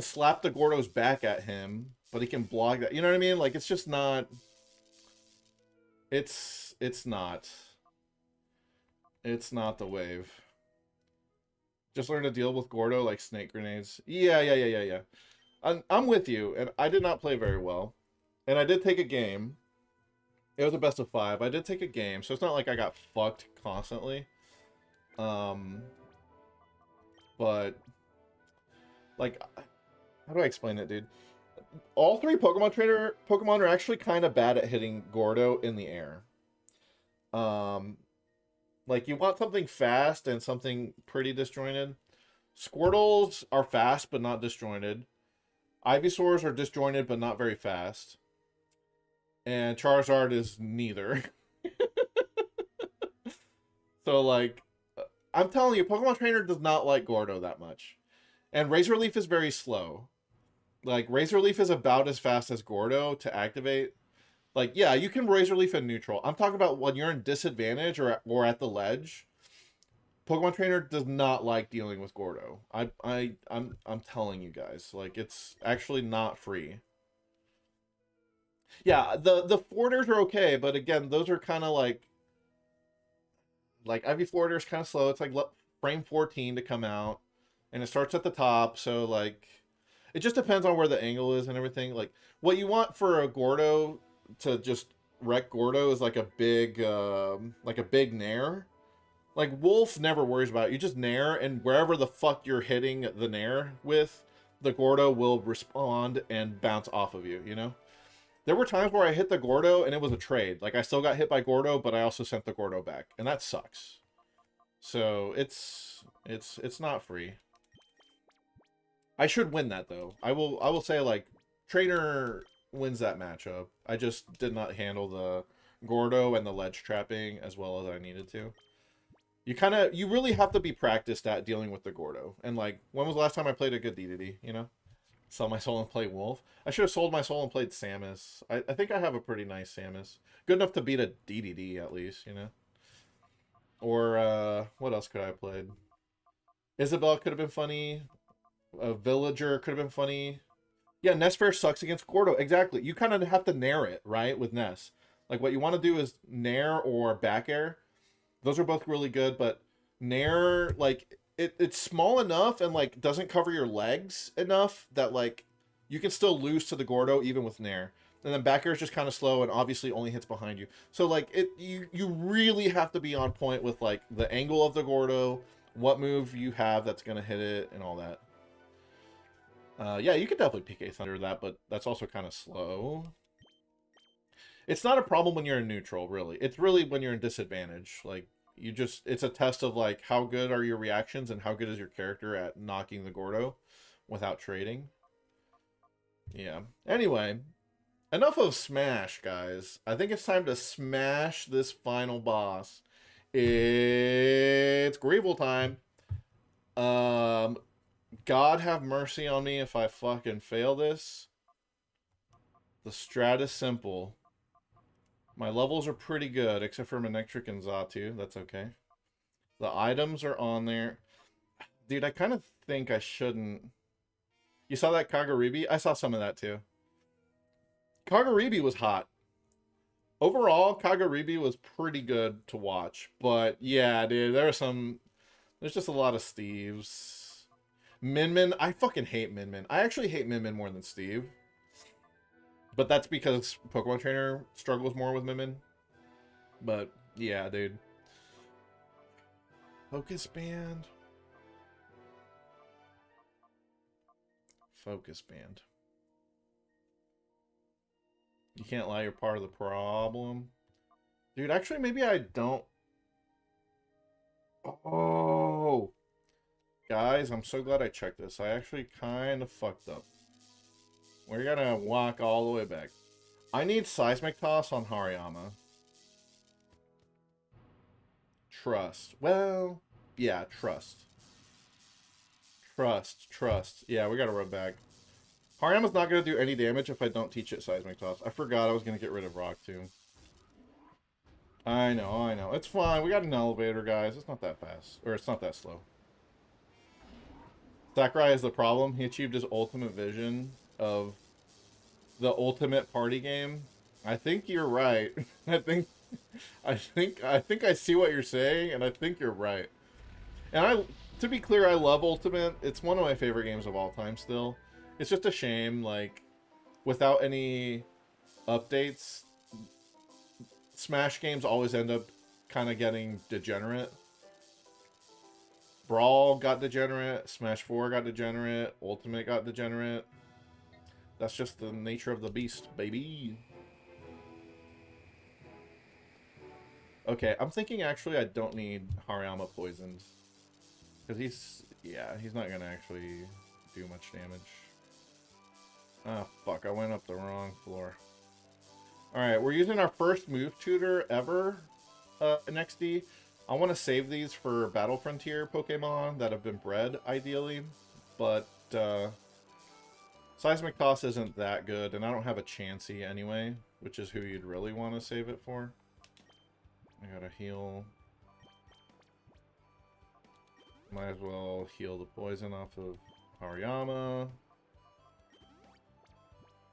slap the Gordos back at him, but he can block that. You know what I mean? Like, it's just not... It's not. It's not the wave. Just learn to deal with Gordo like snake grenades. Yeah. I'm with you, and I did not play very well. And I did take a game. It was a best of 5. I did take a game, so it's not like I got fucked constantly. But, like, how do I explain it, dude? All 3 Pokemon are actually kind of bad at hitting Gordo in the air. Like, you want something fast and something pretty disjointed. Squirtles are fast, but not disjointed. Ivysaurs are disjointed, but not very fast. And Charizard is neither. So, like, I'm telling you, Pokemon Trainer does not like Gordo that much. And Razor Leaf is very slow. Like, Razor Leaf is about as fast as Gordo to activate. Like, yeah, you can Razor Leaf in neutral. I'm talking about when you're in disadvantage or at the ledge. Pokemon Trainer does not like dealing with Gordo. I'm telling you guys, like, it's actually not free. Yeah, the forwarders are okay, but again, those are kind of like Ivy forwarder is kind of slow. It's like frame 14 to come out, and it starts at the top, so like it just depends on where the angle is and everything. Like, what you want for a Gordo to just wreck Gordo is like a big nair. Like, Wolf never worries about it. You just nair, and wherever the fuck you're hitting the nair with, the Gordo will respond and bounce off of you, you know? There were times where I hit the Gordo and it was a trade. Like, I still got hit by Gordo, but I also sent the Gordo back. And that sucks. So, it's not free. I should win that, though. I will say, like, Trainer wins that matchup. I just did not handle the Gordo and the ledge trapping as well as I needed to. You really have to be practiced at dealing with the Gordo. And, like, when was the last time I played a good DDD, you know? Sell my soul and play Wolf. I should have sold my soul and played Samus. I think I have a pretty nice Samus. Good enough to beat a DDD, at least, you know? Or, what else could I have played? Isabelle could have been funny. A Villager could have been funny. Yeah, Ness Fair sucks against Gordo. Exactly. You kind of have to nair it, right, with Ness. Like, what you want to do is nair or back air. Those are both really good, but nair, like, it's small enough and, like, doesn't cover your legs enough that, like, you can still lose to the Gordo even with nair. And then back air is just kind of slow and obviously only hits behind you. So, like, you really have to be on point with, like, the angle of the Gordo, what move you have that's going to hit it, and all that. Yeah, you could definitely PK Thunder that, but that's also kind of slow. It's not a problem when you're in neutral, really. It's really when you're in disadvantage. Like, it's a test of, like, how good are your reactions and how good is your character at knocking the Gordo without trading. Yeah. Anyway, enough of Smash, guys. I think it's time to smash this final boss. It's Greevil time. God have mercy on me if I fucking fail this. The strat is simple. My levels are pretty good, except for Manectric and Xatu. That's okay. The items are on there. Dude, I kind of think I shouldn't... You saw that Kagaribi? I saw some of that, too. Kagaribi was hot. Overall, Kagaribi was pretty good to watch. But yeah, dude, there's just a lot of Steves. Min Min, I fucking hate Min Min. I actually hate Min Min more than Steve. But that's because Pokemon Trainer struggles more with Min Min. But yeah, dude. Focus Band. Focus Band. You can't lie, you're part of the problem. Dude, actually, maybe I don't. Oh. Guys, I'm so glad I checked this. I actually kind of fucked up. We're gonna walk all the way back. I need Seismic Toss on Hariyama. Trust. Well, yeah, trust. Trust. Yeah, we gotta run back. Hariyama's not gonna do any damage if I don't teach it Seismic Toss. I forgot I was gonna get rid of Rock, too. I know. It's fine. We got an elevator, guys. It's not that fast. Or it's not that slow. Sakurai is the problem. He achieved his ultimate vision of the ultimate party game. I think you're right. I think I see what you're saying, and I think you're right. And to be clear, I love Ultimate. It's one of my favorite games of all time still. It's just a shame, like, without any updates, Smash games always end up kind of getting degenerate. Brawl got degenerate, Smash 4 got degenerate, Ultimate got degenerate. That's just the nature of the beast, baby. Okay, I'm thinking actually I don't need Hariyama poisoned. Because he's not going to actually do much damage. Oh, fuck, I went up the wrong floor. Alright, we're using our first move tutor ever in XD. I want to save these for Battle Frontier Pokemon that have been bred, ideally. But, Seismic Toss isn't that good, and I don't have a Chansey anyway, which is who you'd really want to save it for. I gotta heal. Might as well heal the poison off of Hariyama.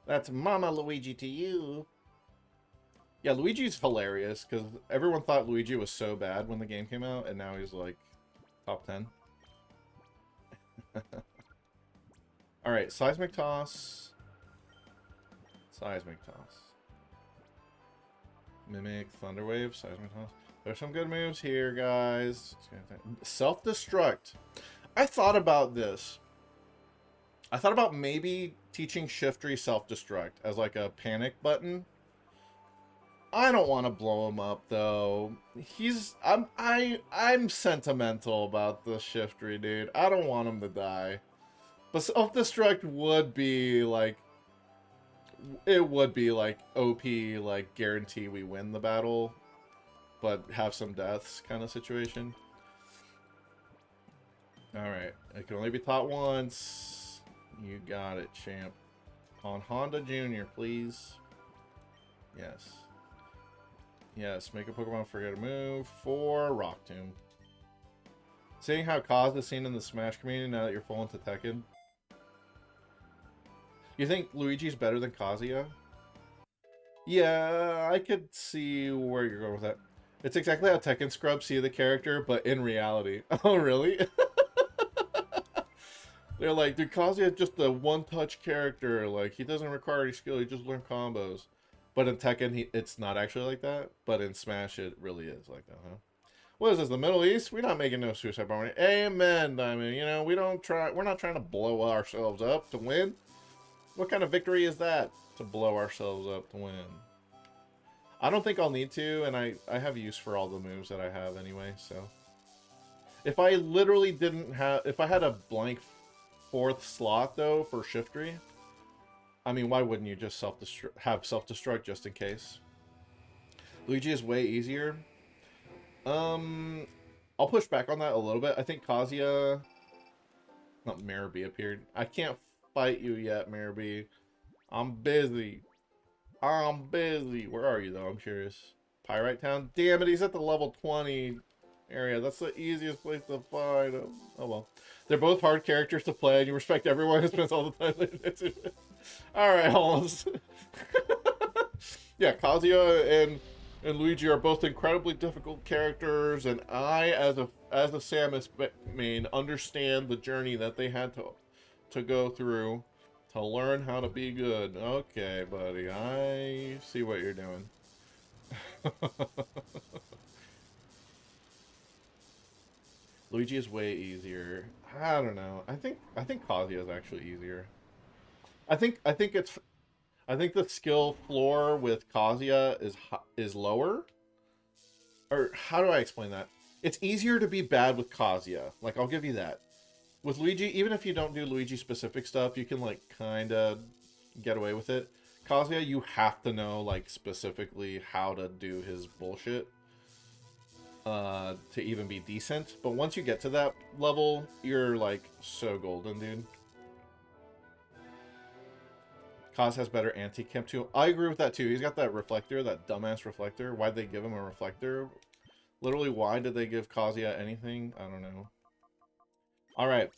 That's Mama Luigi to you. Yeah, Luigi's hilarious, because everyone thought Luigi was so bad when the game came out, and now he's, like, top 10. Alright, Seismic Toss. Seismic Toss. Mimic, Thunder Wave, Seismic Toss. There's some good moves here, guys. Self-destruct. I thought about this. I thought about maybe teaching Shiftry self-destruct as, like, a panic button. I don't want to blow him up though. I'm sentimental about the Shiftry, dude. I don't want him to die. But self-destruct would be like, it would be like OP, like guarantee we win the battle, but have some deaths kind of situation. Alright, it can only be taught once. You got it, champ. On Honda Jr., please. Yes. Yes, make a Pokemon forget a move for Rock Tomb. Seeing how Kaz is seen in the Smash community now that you're full into Tekken. You think Luigi's better than Kazuya? Yeah, I could see where you're going with that. It's exactly how Tekken scrubs see the character, but in reality. Oh, really? They're like, dude, Kazuya's just a one-touch character. Like, he doesn't require any skill, he just learns combos. But in Tekken, it's not actually like that. But in Smash, it really is like that, huh? What is this, the Middle East? We're not making no suicide bombing. Amen, Diamond. You know, we're not trying to blow ourselves up to win. What kind of victory is that? To blow ourselves up to win. I don't think I'll need to, and I have use for all the moves that I have anyway, so. If I literally didn't have... If I had a blank 4th slot, though, for Shiftry... I mean, why wouldn't you just have self-destruct just in case? Luigi is way easier. I'll push back on that a little bit. I think Kazuya... Not Maribee appeared. I can't fight you yet, Maribee. I'm busy. I'm busy. Where are you, though? I'm curious. Pyrite Town? Damn it, he's at the level 20 area. That's the easiest place to find him. Oh, well. They're both hard characters to play, and you respect everyone who spends all the time. Alright, Holmes. Yeah, Kazuya and Luigi are both incredibly difficult characters, and I, as a Samus main, understand the journey that they had to go through to learn how to be good. Okay, buddy, I see what you're doing. Luigi is way easier. I don't know. I think Kazuya is actually easier. I think the skill floor with Kazuya is lower. Or how do I explain that? It's easier to be bad with Kazuya. Like, I'll give you that. With Luigi, even if you don't do Luigi specific stuff, you can like kind of get away with it. Kazuya, you have to know like specifically how to do his bullshit to even be decent. But once you get to that level, you're like so golden, dude. Kaz has better anti-camp too. I agree with that too. He's got that reflector, that dumbass reflector. Why'd they give him a reflector? Literally, why did they give Kazuya anything? I don't know. Alright.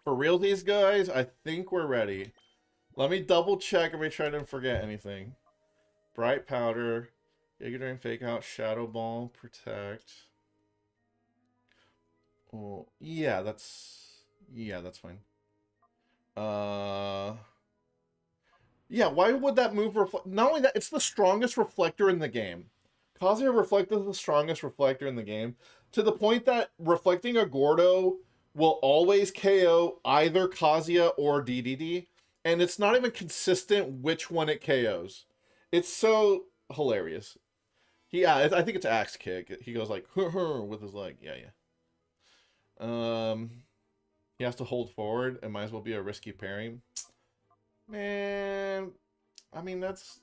For realsies, guys, I think we're ready. Let me double check and make sure I didn't forget anything. Bright Powder, Giga Drain, Fake Out, Shadow Ball, Protect. Oh, yeah, that's fine. Yeah, why would that move not only that, it's the strongest reflector in the game. Kazuya Reflector is the strongest reflector in the game, to the point that reflecting a Gordo will always KO either Kazuya or DDD, and it's not even consistent which one it KOs. It's so hilarious. I think it's Axe Kick. He goes like, with his leg. Yeah. He has to hold forward. It might as well be a risky parry. Man, I mean, that's...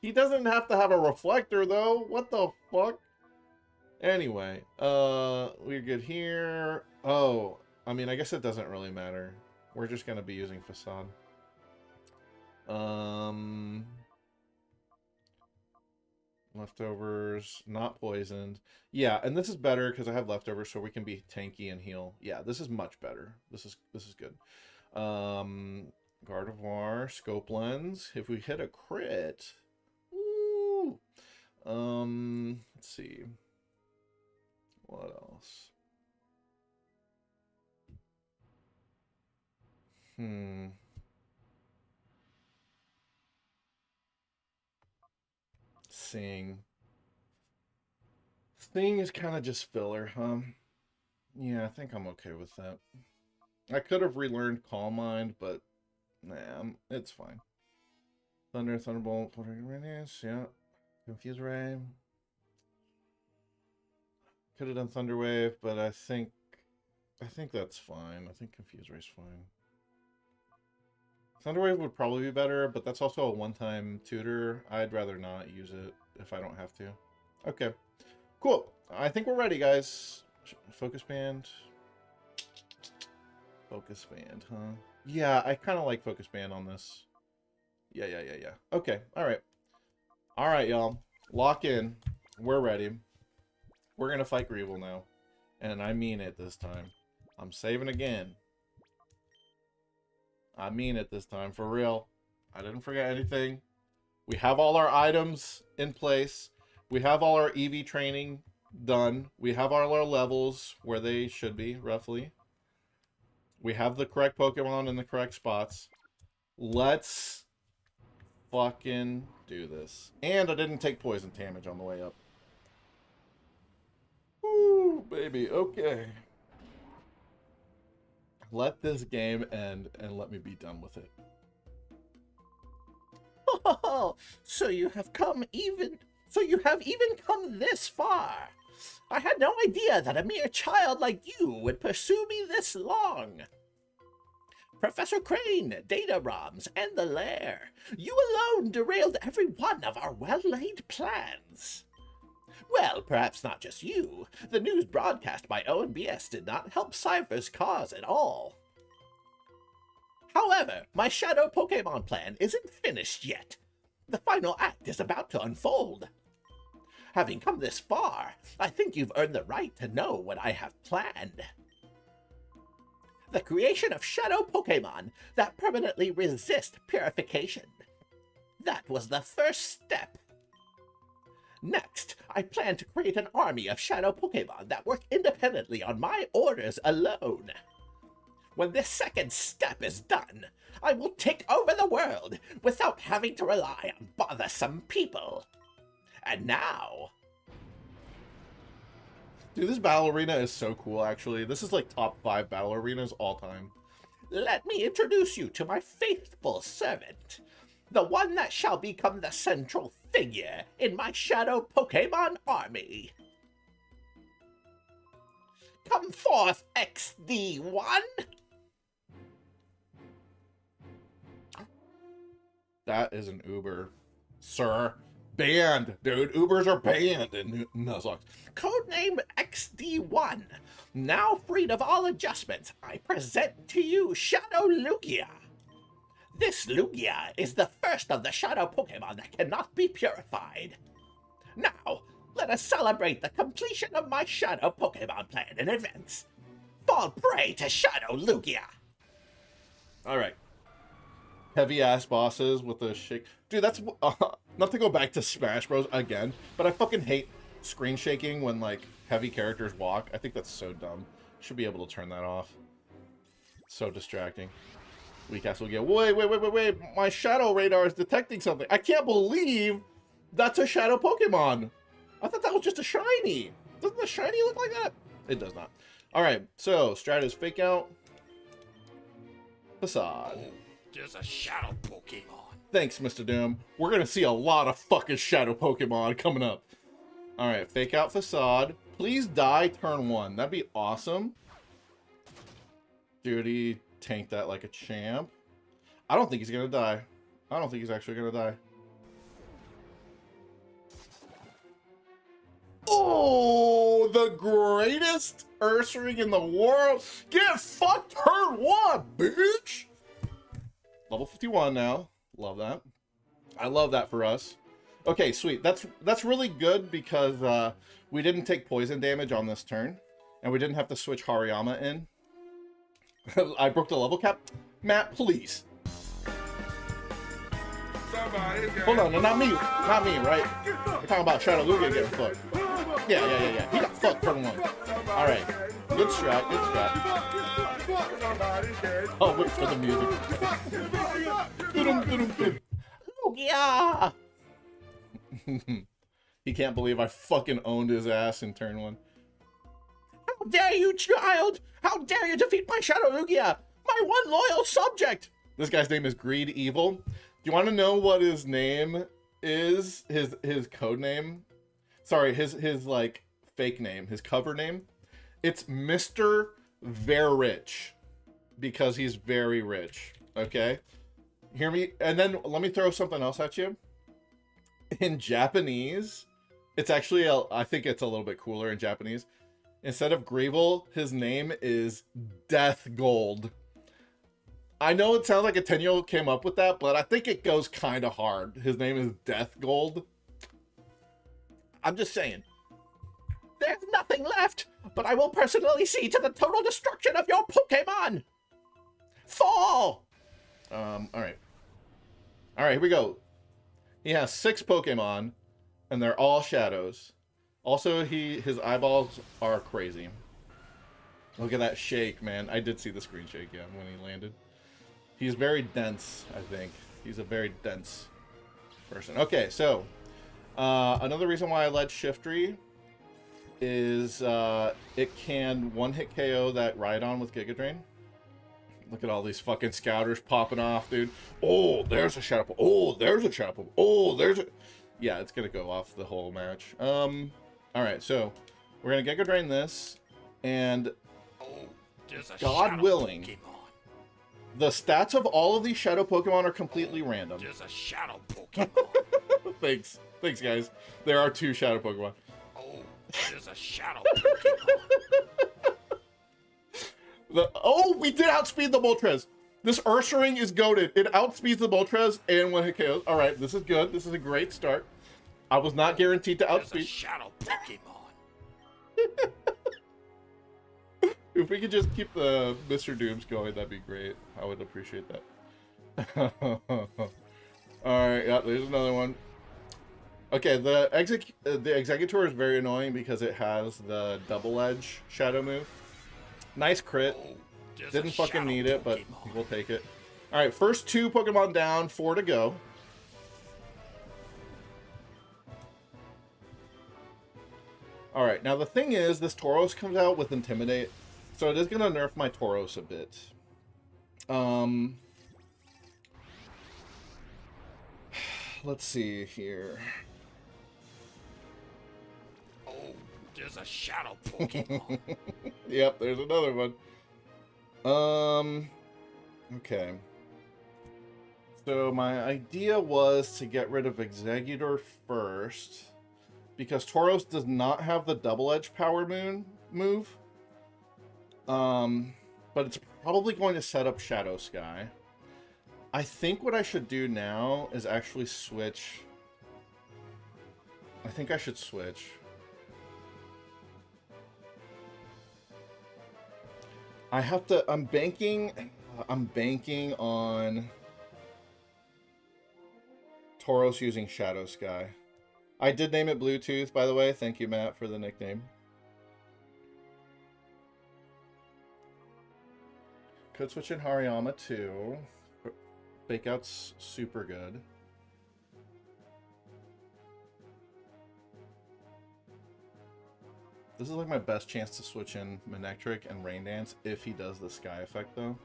He doesn't have to have a reflector, though. What the fuck? Anyway, we're good here. Oh, I mean, I guess it doesn't really matter. We're just going to be using Facade. Leftovers, not poisoned. Yeah, and this is better because I have leftovers, so we can be tanky and heal. Yeah, this is much better. This is good. Gardevoir, Scope Lens. If we hit a crit, woo! Let's see. What else? Sing. Sing is kind of just filler, huh? Yeah, I think I'm okay with that. I could have relearned Calm Mind, but nah, it's fine. Thunder, Thunderbolt, yeah. Confuse Ray. Could have done Thunder Wave, but I think that's fine. I think Confuse Ray's fine. Thunder Wave would probably be better, but that's also a one-time tutor. I'd rather not use it if I don't have to. Okay, cool. I think we're ready, guys. Focus Band. Focus Band, huh? Yeah, I kind of like Focus Band on this. Yeah. Okay, all right, y'all. Lock in. We're ready. We're gonna fight Greevil now, and I mean it this time. I'm saving again. I mean it this time, for real. I didn't forget anything. We have all our items in place. We have all our EV training done. We have all our levels where they should be, roughly. We have the correct Pokemon in the correct spots. Let's fucking do this. And I didn't take poison damage on the way up. Woo, baby, okay. Let this game end and let me be done with it. Oh, so you have even come this far. I had no idea that a mere child like you would pursue me this long. Professor Crane, Data ROMs, and the Lair, you alone derailed every one of our well-laid plans. Well, perhaps not just you. The news broadcast by ONBS did not help Cypher's cause at all. However, my Shadow Pokemon plan isn't finished yet. The final act is about to unfold. Having come this far, I think you've earned the right to know what I have planned. The creation of Shadow Pokemon that permanently resist purification. That was the first step. Next, I plan to create an army of shadow Pokemon that work independently on my orders alone. When this second step is done, I will take over the world without having to rely on bothersome people. And now... Dude, this battle arena is so cool, actually. This is like top 5 battle arenas all time. Let me introduce you to my faithful servant, the one that shall become the central figure in my shadow Pokemon army. Come forth, XD1! That is an Uber, sir. Banned, dude. Ubers are banned in Nuzlocke. Codename XD1. Now freed of all adjustments, I present to you Shadow Lugia. This Lugia is the first of the shadow Pokemon that cannot be purified. Now, let us celebrate the completion of my shadow Pokemon plan in advance. Fall prey to Shadow Lugia. Alright. Heavy ass bosses with a shake. Dude, that's not to go back to Smash Bros. Again, but I fucking hate screen shaking when like heavy characters walk. I think that's so dumb. Should be able to turn that off. So distracting. Weak ass will get. Wait. My shadow radar is detecting something. I can't believe that's a shadow Pokemon. I thought that was just a shiny. Doesn't the shiny look like that? It does not. Alright, so strat is fake out. Facade. There's a shadow Pokemon. Thanks, Mr. Doom. We're gonna see a lot of fucking shadow Pokemon coming up. Alright, fake out Facade. Please die turn 1. That'd be awesome. Dude, he tanked that like a champ. I don't think he's gonna die. I don't think he's actually gonna die. Oh, the greatest URSARING in the world. Get fucked turn 1, bitch. Level 51 now. Love that. I love that for us. Okay, sweet. That's really good because we didn't take poison damage on this turn. And we didn't have to switch Hariyama in. I broke the level cap. Matt, please. Hold on, no, not me, right? We're talking about Shadow Lugia getting fucked. Yeah. He got fucked turn 1. Alright. Good strat. I'll wait for the music. Lugia! He can't believe I fucking owned his ass in turn 1. How dare you, child! How dare you defeat my Shadow Lugia! My one loyal subject! This guy's name is Greed Evil. Do you want to know what his name is? His code name? Sorry, his like fake name, his cover name. It's Mr. Very Rich. Because he's very rich. Okay? Hear me? And then let me throw something else at you. In Japanese, it's actually, I think it's a little bit cooler in Japanese. Instead of Greevil, his name is Death Gold. I know it sounds like a 10-year-old came up with that, but I think it goes kind of hard. His name is Death Gold. I'm just saying. There's nothing left, but I will personally see to the total destruction of your Pokemon! Fall! Alright. Alright, here we go. He has 6 Pokemon, and they're all shadows. Also, his eyeballs are crazy. Look at that shake, man. I did see the screen shake, yeah, when he landed. He's very dense, I think. He's a very dense person. Okay, so, another reason why I led Shiftry is it can one-hit KO that Rhydon with Giga Drain. Look at all these fucking scouters popping off, dude. Oh, there's a Shadow. Oh, there's a Shadow. Oh, there's a... Yeah, it's going to go off the whole match. Alright, so we're going to Giga Drain this, and God willing, Pokemon. The stats of all of these Shadow Pokemon are completely random. There's a Shadow Pokemon. Thanks, guys. There are 2 Shadow Pokemon. Oh, there's a Shadow Pokemon. We did outspeed the Moltres. This URSARING is goated. It outspeeds the Moltres and when it KOs. Alright, this is good. This is a great start. I was not guaranteed to outspeed. There's a Shadow Pokemon. If we could just keep the Mr. Dooms going, that'd be great. I would appreciate that. Alright, yeah, there's another one. Okay, the Executor is very annoying because it has the double edge shadow move. Nice crit. Didn't fucking need it, but we'll take it. Alright, first 2 Pokemon down, 4 to go. Alright, now the thing is, this Tauros comes out with Intimidate, so it is going to nerf my Tauros a bit. Let's see here. Oh, there's a shadow Pokemon. Yep, there's another one. Okay. So my idea was to get rid of Executor first, because Tauros does not have the double edge power move. But it's probably going to set up Shadow Sky. I think what I should do now is actually switch. I think I should switch. I have to. I'm banking on Tauros using Shadow Sky. I did name it Bluetooth, by the way. Thank you, Matt, for the nickname. Could switch in Hariyama too. Fake Out's super good. This is like my best chance to switch in Manectric and Rain Dance if he does the Sky Effect though.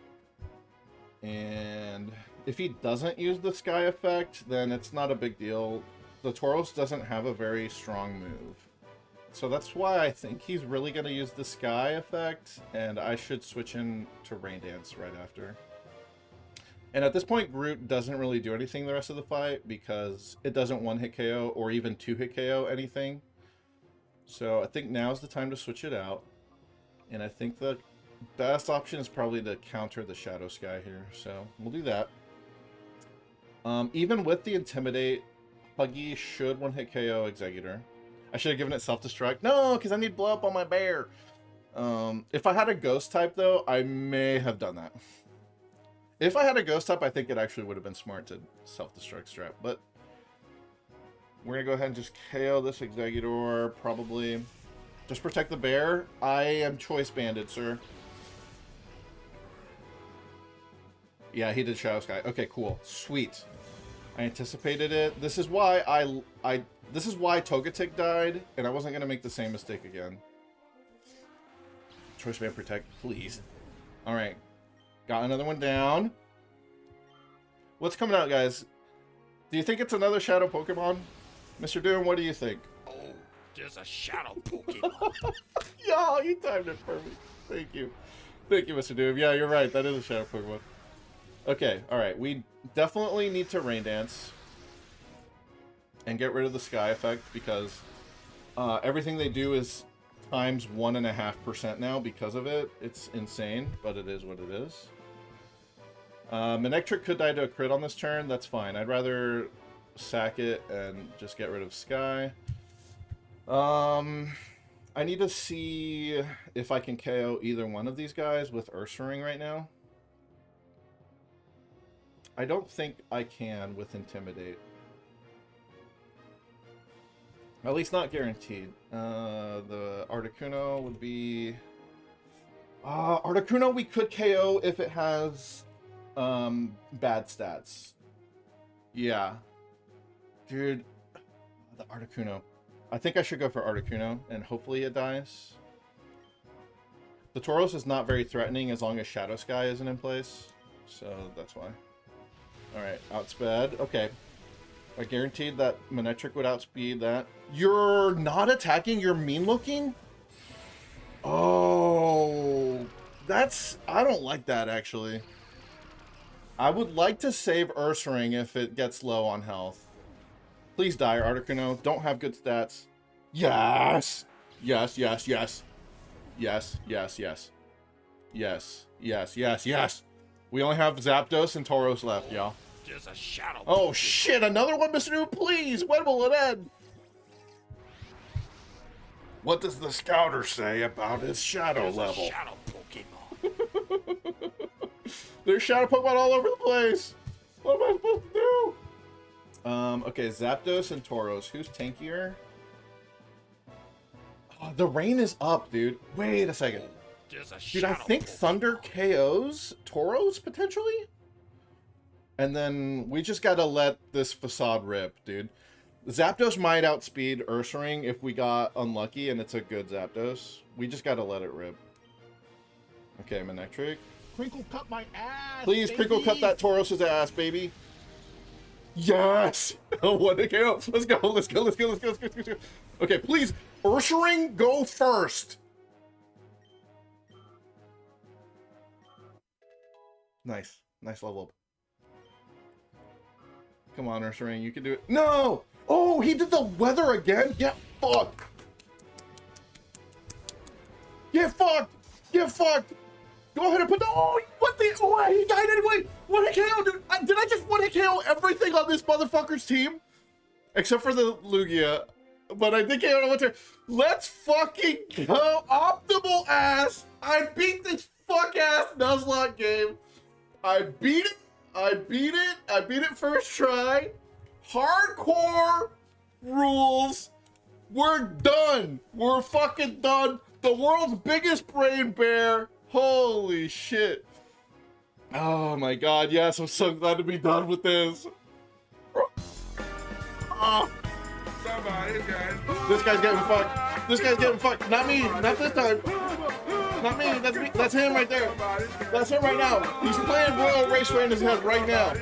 And if he doesn't use the Sky Effect, then it's not a big deal. The Tauros doesn't have a very strong move. So that's why I think he's really going to use the Sky Effect, and I should switch in to Rain Dance right after. And at this point, Groot doesn't really do anything the rest of the fight because it doesn't one-hit KO or even two-hit KO anything. So I think now's the time to switch it out. And I think the best option is probably to counter the Shadow Sky here. So we'll do that. Even with the Intimidate, Puggy should one-hit KO Executor. I should have given it Self-Destruct. No, because I need blow up on my bear. If I had a Ghost type, though, I may have done that. If I had a Ghost type, I think it actually would have been smart to Self-Destruct strap. But we're going to go ahead and just KO this Executor, probably. Just protect the bear. I am Choice Banded, sir. Yeah, he did Shadow Sky. Okay, cool. Sweet. I anticipated it. This is why this is why Togetic died, and I wasn't going to make the same mistake again. Choice Band Protect, please. Alright. Got another one down. What's coming out, guys? Do you think it's another Shadow Pokemon? Mr. Doom, what do you think? Oh, there's a Shadow Pokemon. Yo, you timed it perfect. Thank you. Thank you, Mr. Doom. Yeah, you're right. That is a Shadow Pokemon. Okay, alright. We definitely need to Rain Dance and get rid of the Sky Effect because everything they do is times 1.5% now because of it. It's insane, but it is what it is. Manectric could die to a crit on this turn. That's fine. I'd rather sack it and just get rid of Sky. I need to see if I can KO either one of these guys with URSARING right now. I don't think I can with Intimidate. At least not guaranteed. The Articuno would be... Articuno we could KO if it has bad stats. Yeah. Dude, the Articuno. I think I should go for Articuno, and hopefully it dies. The Tauros is not very threatening as long as Shadow Sky isn't in place, so that's why. Alright, outsped. Okay. I guaranteed that Manectric would outspeed that. You're not attacking? You're mean looking? Oh, that's... I don't like that, actually. I would like to save URSARING if it gets low on health. Please die, Articuno. Don't have good stats. Yes! Yes, yes, yes. Yes, yes, yes. Yes, yes, yes, yes. We only have Zapdos and Tauros left, y'all. There's a Shadow Oh, Pokemon. shit! Another one, Mr. New, please! When will it end? What does the Scouter say about his Shadow There's level? a Shadow Pokemon. There's Shadow Pokemon all over the place! What am I supposed to do? Okay, Zapdos and Tauros. Who's tankier? Oh, the rain is up, dude. Wait a second. Dude, I think Thunder KOs Tauros, potentially? And then we just gotta let this facade rip, dude. Zapdos might outspeed URSARING if we got unlucky and it's a good Zapdos. We just gotta let it rip. Okay, Manectric. Crinkle cut my ass. Please, baby. Crinkle cut that Tauros' ass, baby. Yes! What a KO. Let's go, let's go, let's go, let's go, let's go, let's go. Okay, please, URSARING, go first. Nice. Nice level up. Come on, URSARING, you can do it. No! Oh, he did the weather again? Get fucked! Get fucked! Get fucked! Go ahead and put the... Oh, what the... Oh, he died anyway! One hit KO, dude! Did I just one hit KO everything on this motherfucker's team? Except for the Lugia. But I did KO on one turn. Let's fucking go! Optimal ass! I beat this fuck-ass Nuzlocke game. I beat it. I beat it. I beat it first try. Hardcore rules. We're done. We're fucking done. The world's biggest brain bear. Holy shit. Oh my god, yes, I'm so glad to be done with this. Oh. This guy's getting fucked. This guy's getting fucked. Not me. Not this time. Not me. That's me. That's him right there. That's him right now. He's playing Royal Raceway in his head right now.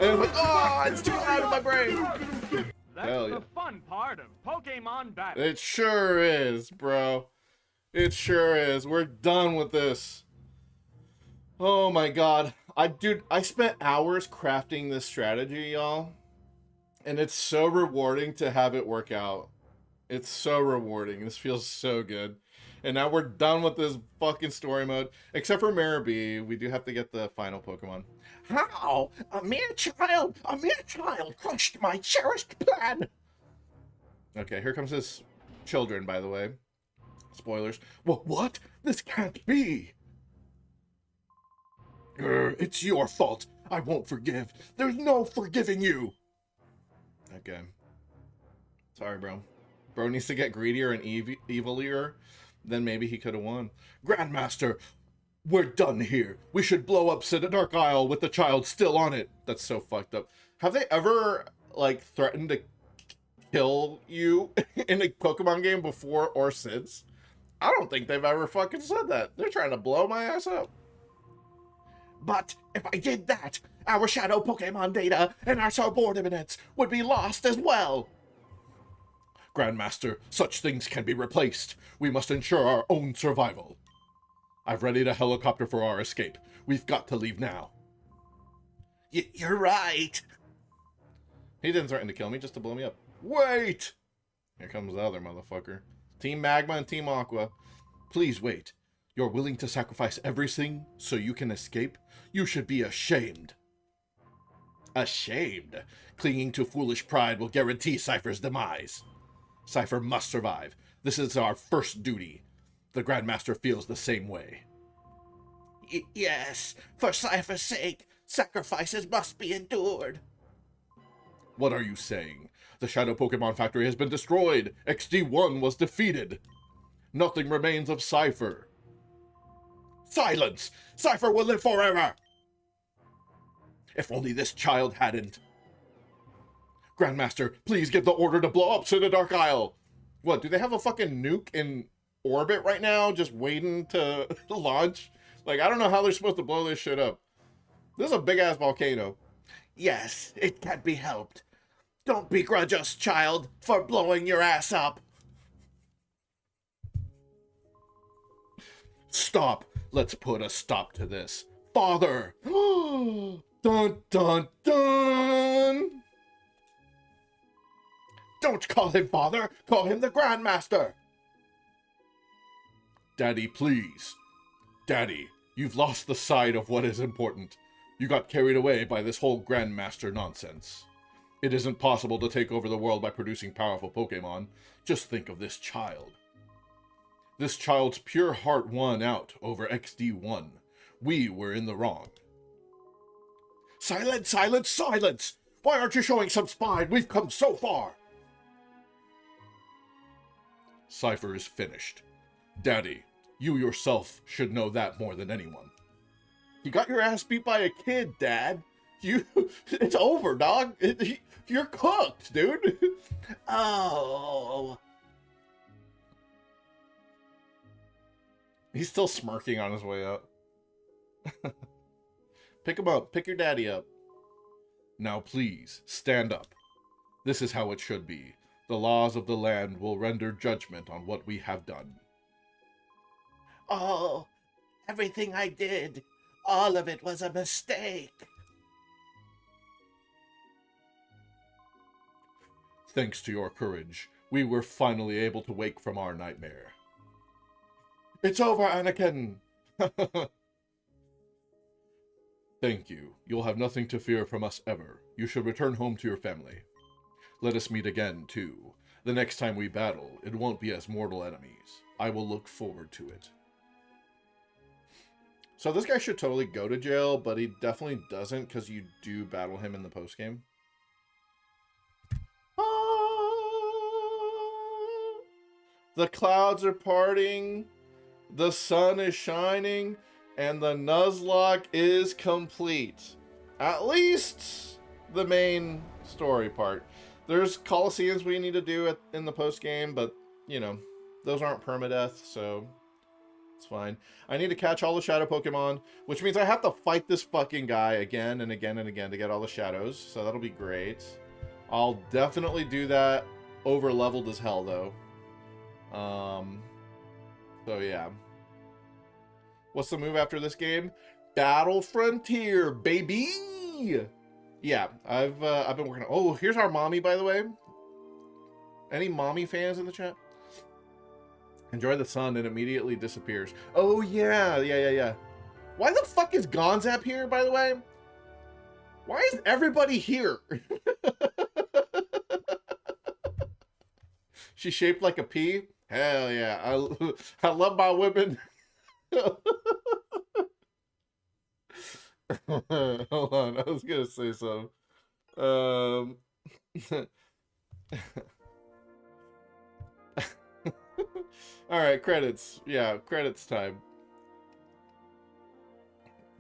And I'm like, oh, it's too loud in my brain. That's Hell yeah. the fun part of Pokemon battle. It sure is, bro. It sure is. We're done with this. Oh my god. Dude, I spent hours crafting this strategy, y'all. And it's so rewarding to have it work out. It's so rewarding. This feels so good. And now we're done with this fucking story mode. Except for Maribee, we do have to get the final Pokemon. How? A mere child crushed my cherished plan. Okay, here comes his children, by the way. Spoilers. What? This can't be. It's your fault. I won't forgive. There's no forgiving you. Okay. Sorry, bro. Bro needs to get greedier and evilier. Then maybe he could have won. Grandmaster, we're done here. We should blow up Dark Isle with the child still on it. That's so fucked up. Have they ever, like, threatened to kill you in a Pokemon game before or since? I don't think they've ever fucking said that. They're trying to blow my ass up. But if I did that, our shadow Pokemon data and our subordinates would be lost as well. Grandmaster, such things can be replaced. We must ensure our own survival. I've readied a helicopter for our escape. We've got to leave now. You're right. He didn't threaten to kill me, just to blow me up. Wait! Here comes the other motherfucker. Team Magma and Team Aqua. Please wait. You're willing to sacrifice everything so you can escape? You should be ashamed. Ashamed? Clinging to foolish pride will guarantee Cypher's demise. Cypher must survive. This is our first duty. The Grandmaster feels the same way. Yes, for Cypher's sake, sacrifices must be endured. What are you saying? The Shadow Pokemon Factory has been destroyed. XD1 was defeated. Nothing remains of Cypher. Silence! Cypher will live forever! If only this child hadn't. Grandmaster, please give the order to blow up Dark Isle. What, do they have a fucking nuke in orbit right now just waiting to launch? Like, I don't know how they're supposed to blow this shit up. This is a big-ass volcano. Yes, it can't be helped. Don't begrudge us, child, for blowing your ass up. Stop. Let's put a stop to this. Father! Dun, dun, dun! Don't call him father! Call him the Grandmaster! Daddy, please. Daddy, you've lost the sight of what is important. You got carried away by this whole Grandmaster nonsense. It isn't possible to take over the world by producing powerful Pokemon. Just think of this child. This child's pure heart won out over XD1. We were in the wrong. Silence, silence, silence! Why aren't you showing some spine? We've come so far. Cypher is finished. Daddy, you yourself should know that more than anyone. You got your ass beat by a kid, Dad. It's over, dog. You're cooked, dude. Oh. He's still smirking on his way up. Pick him up. Pick your daddy up. Now please, stand up. This is how it should be. The laws of the land will render judgment on what we have done. Oh, everything I did, all of it was a mistake. Thanks to your courage, we were finally able to wake from our nightmare. It's over, Anakin! Thank you. You'll have nothing to fear from us ever. You should return home to your family. Let us meet again, too. The next time we battle, it won't be as mortal enemies. I will look forward to it. So this guy should totally go to jail, but he definitely doesn't because you do battle him in the postgame. The clouds are parting, the sun is shining, and the Nuzlocke is complete. At least the main story part. There's Colosseums we need to do in the post-game, but, you know, those aren't permadeath, so it's fine. I need to catch all the shadow Pokemon, which means I have to fight this fucking guy again and again and again to get all the shadows, so that'll be great. I'll definitely do that over-leveled as hell, though. So yeah. What's the move after this game? Battle Frontier, baby! Yeah, I've been working on... Oh, here's our mommy, by the way. Any mommy fans in the chat? Enjoy the sun and immediately disappears. Oh, yeah. Why the fuck is Gonzap here, by the way? Why is everybody here? She's shaped like a pea? Hell yeah. I love my women. Hold on, I was gonna say something. Alright, credits. Yeah, credits time.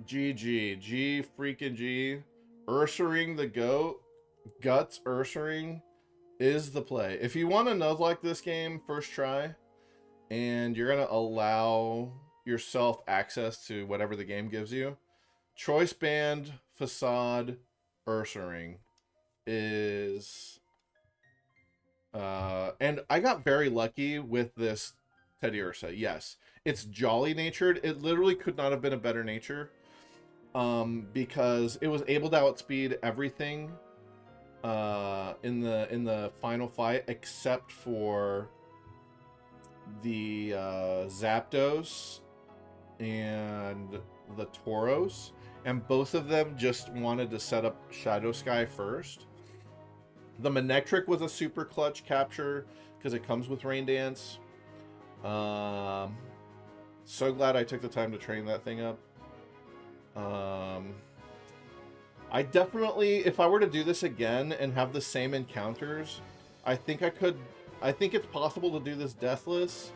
GG. G freaking G. URSARING the GOAT. Guts URSARING is the play. If you want to Nuzlocke this game first try, and you're going to allow yourself access to whatever the game gives you, Choice Band Facade URSARING is... and I got very lucky with this Teddiursa. Yes, it's jolly natured. It literally could not have been a better nature, because it was able to outspeed everything in the final fight except for the Zapdos and the Tauros, and both of them just wanted to set up Shadow Sky first. The Manectric was a super clutch capture because it comes with Rain Dance. So glad I took the time to train that thing up. I definitely, if I were to do this again and have the same encounters, I think I could. I think it's possible to do this deathless.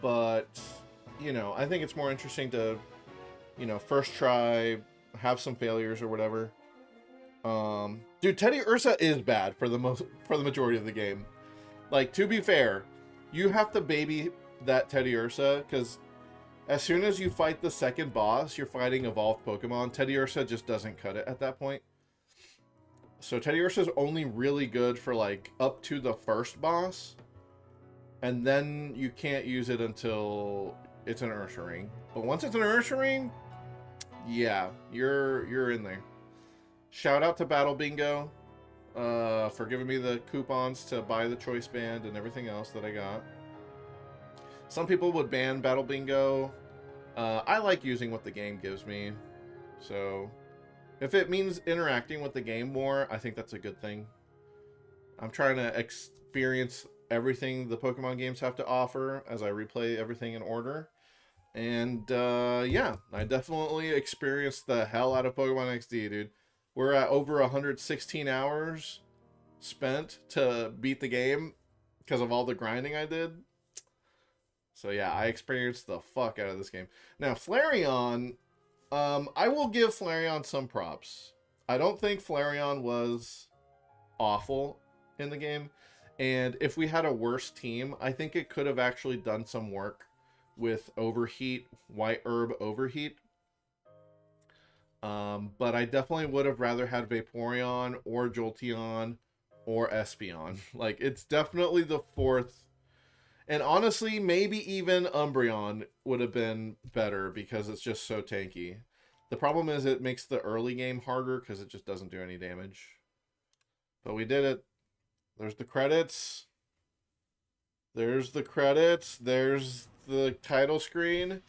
But, you know, I think it's more interesting to, you know, first try, have some failures or whatever. Dude, Teddiursa is bad for the majority of the game. Like, to be fair, you have to baby that Teddiursa, because as soon as you fight the second boss, you're fighting evolved Pokemon. Teddiursa just doesn't cut it at that point. So Teddiursa is only really good for, like, up to the first boss. And then you can't use it until it's an URSARING. But once it's an URSARING, yeah, you're in there. Shout out to Battle Bingo for giving me the coupons to buy the Choice Band and everything else that I got. Some people would ban Battle Bingo. I like using what the game gives me. So if it means interacting with the game more, I think that's a good thing. I'm trying to experience everything the Pokemon games have to offer as I replay everything in order. And yeah, I definitely experienced the hell out of Pokemon XD, dude. We're at over 116 hours spent to beat the game because of all the grinding I did. So yeah, I experienced the fuck out of this game. Now, Flareon, I will give Flareon some props. I don't think Flareon was awful in the game. And if we had a worse team, I think it could have actually done some work with Overheat, White Herb Overheat. But I definitely would have rather had Vaporeon or Jolteon or Espeon. Like, it's definitely the fourth. And honestly, maybe even Umbreon would have been better because it's just so tanky. The problem is it makes the early game harder because it just doesn't do any damage. But we did it. There's the credits. There's the credits. There's the title screen.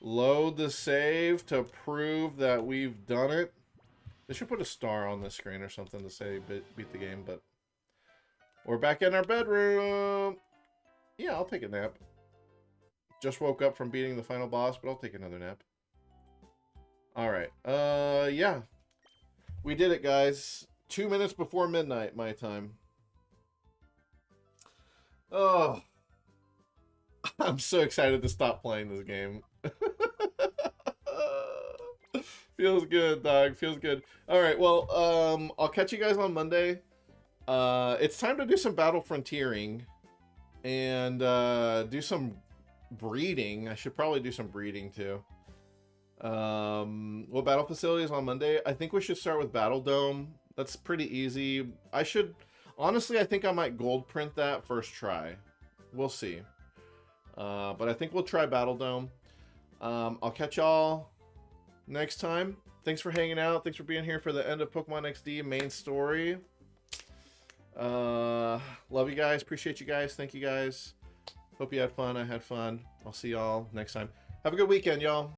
Load the save to prove that we've done it. They should put a star on the screen or something to say beat the game, but we're back in our bedroom. Yeah, I'll take a nap. Just woke up from beating the final boss, but I'll take another nap. Alright. Yeah. We did it, guys. 2 minutes before midnight, my time. Oh. I'm so excited to stop playing this game. Feels good, dog. Feels good. Alright, well, I'll catch you guys on Monday. It's time to do some battle frontiering. And do some breeding. I should probably do some breeding too. Well, battle facilities on Monday. I think we should start with Battle Dome. That's pretty easy. Honestly, I think I might gold print that first try. We'll see. But I think we'll try Battle Dome. I'll catch y'all next time. Thanks for hanging out. Thanks for being here for the end of Pokemon XD main story. Love you guys. Appreciate you guys. Thank you guys. Hope you had fun. I had fun. I'll see y'all next time. Have a good weekend, y'all.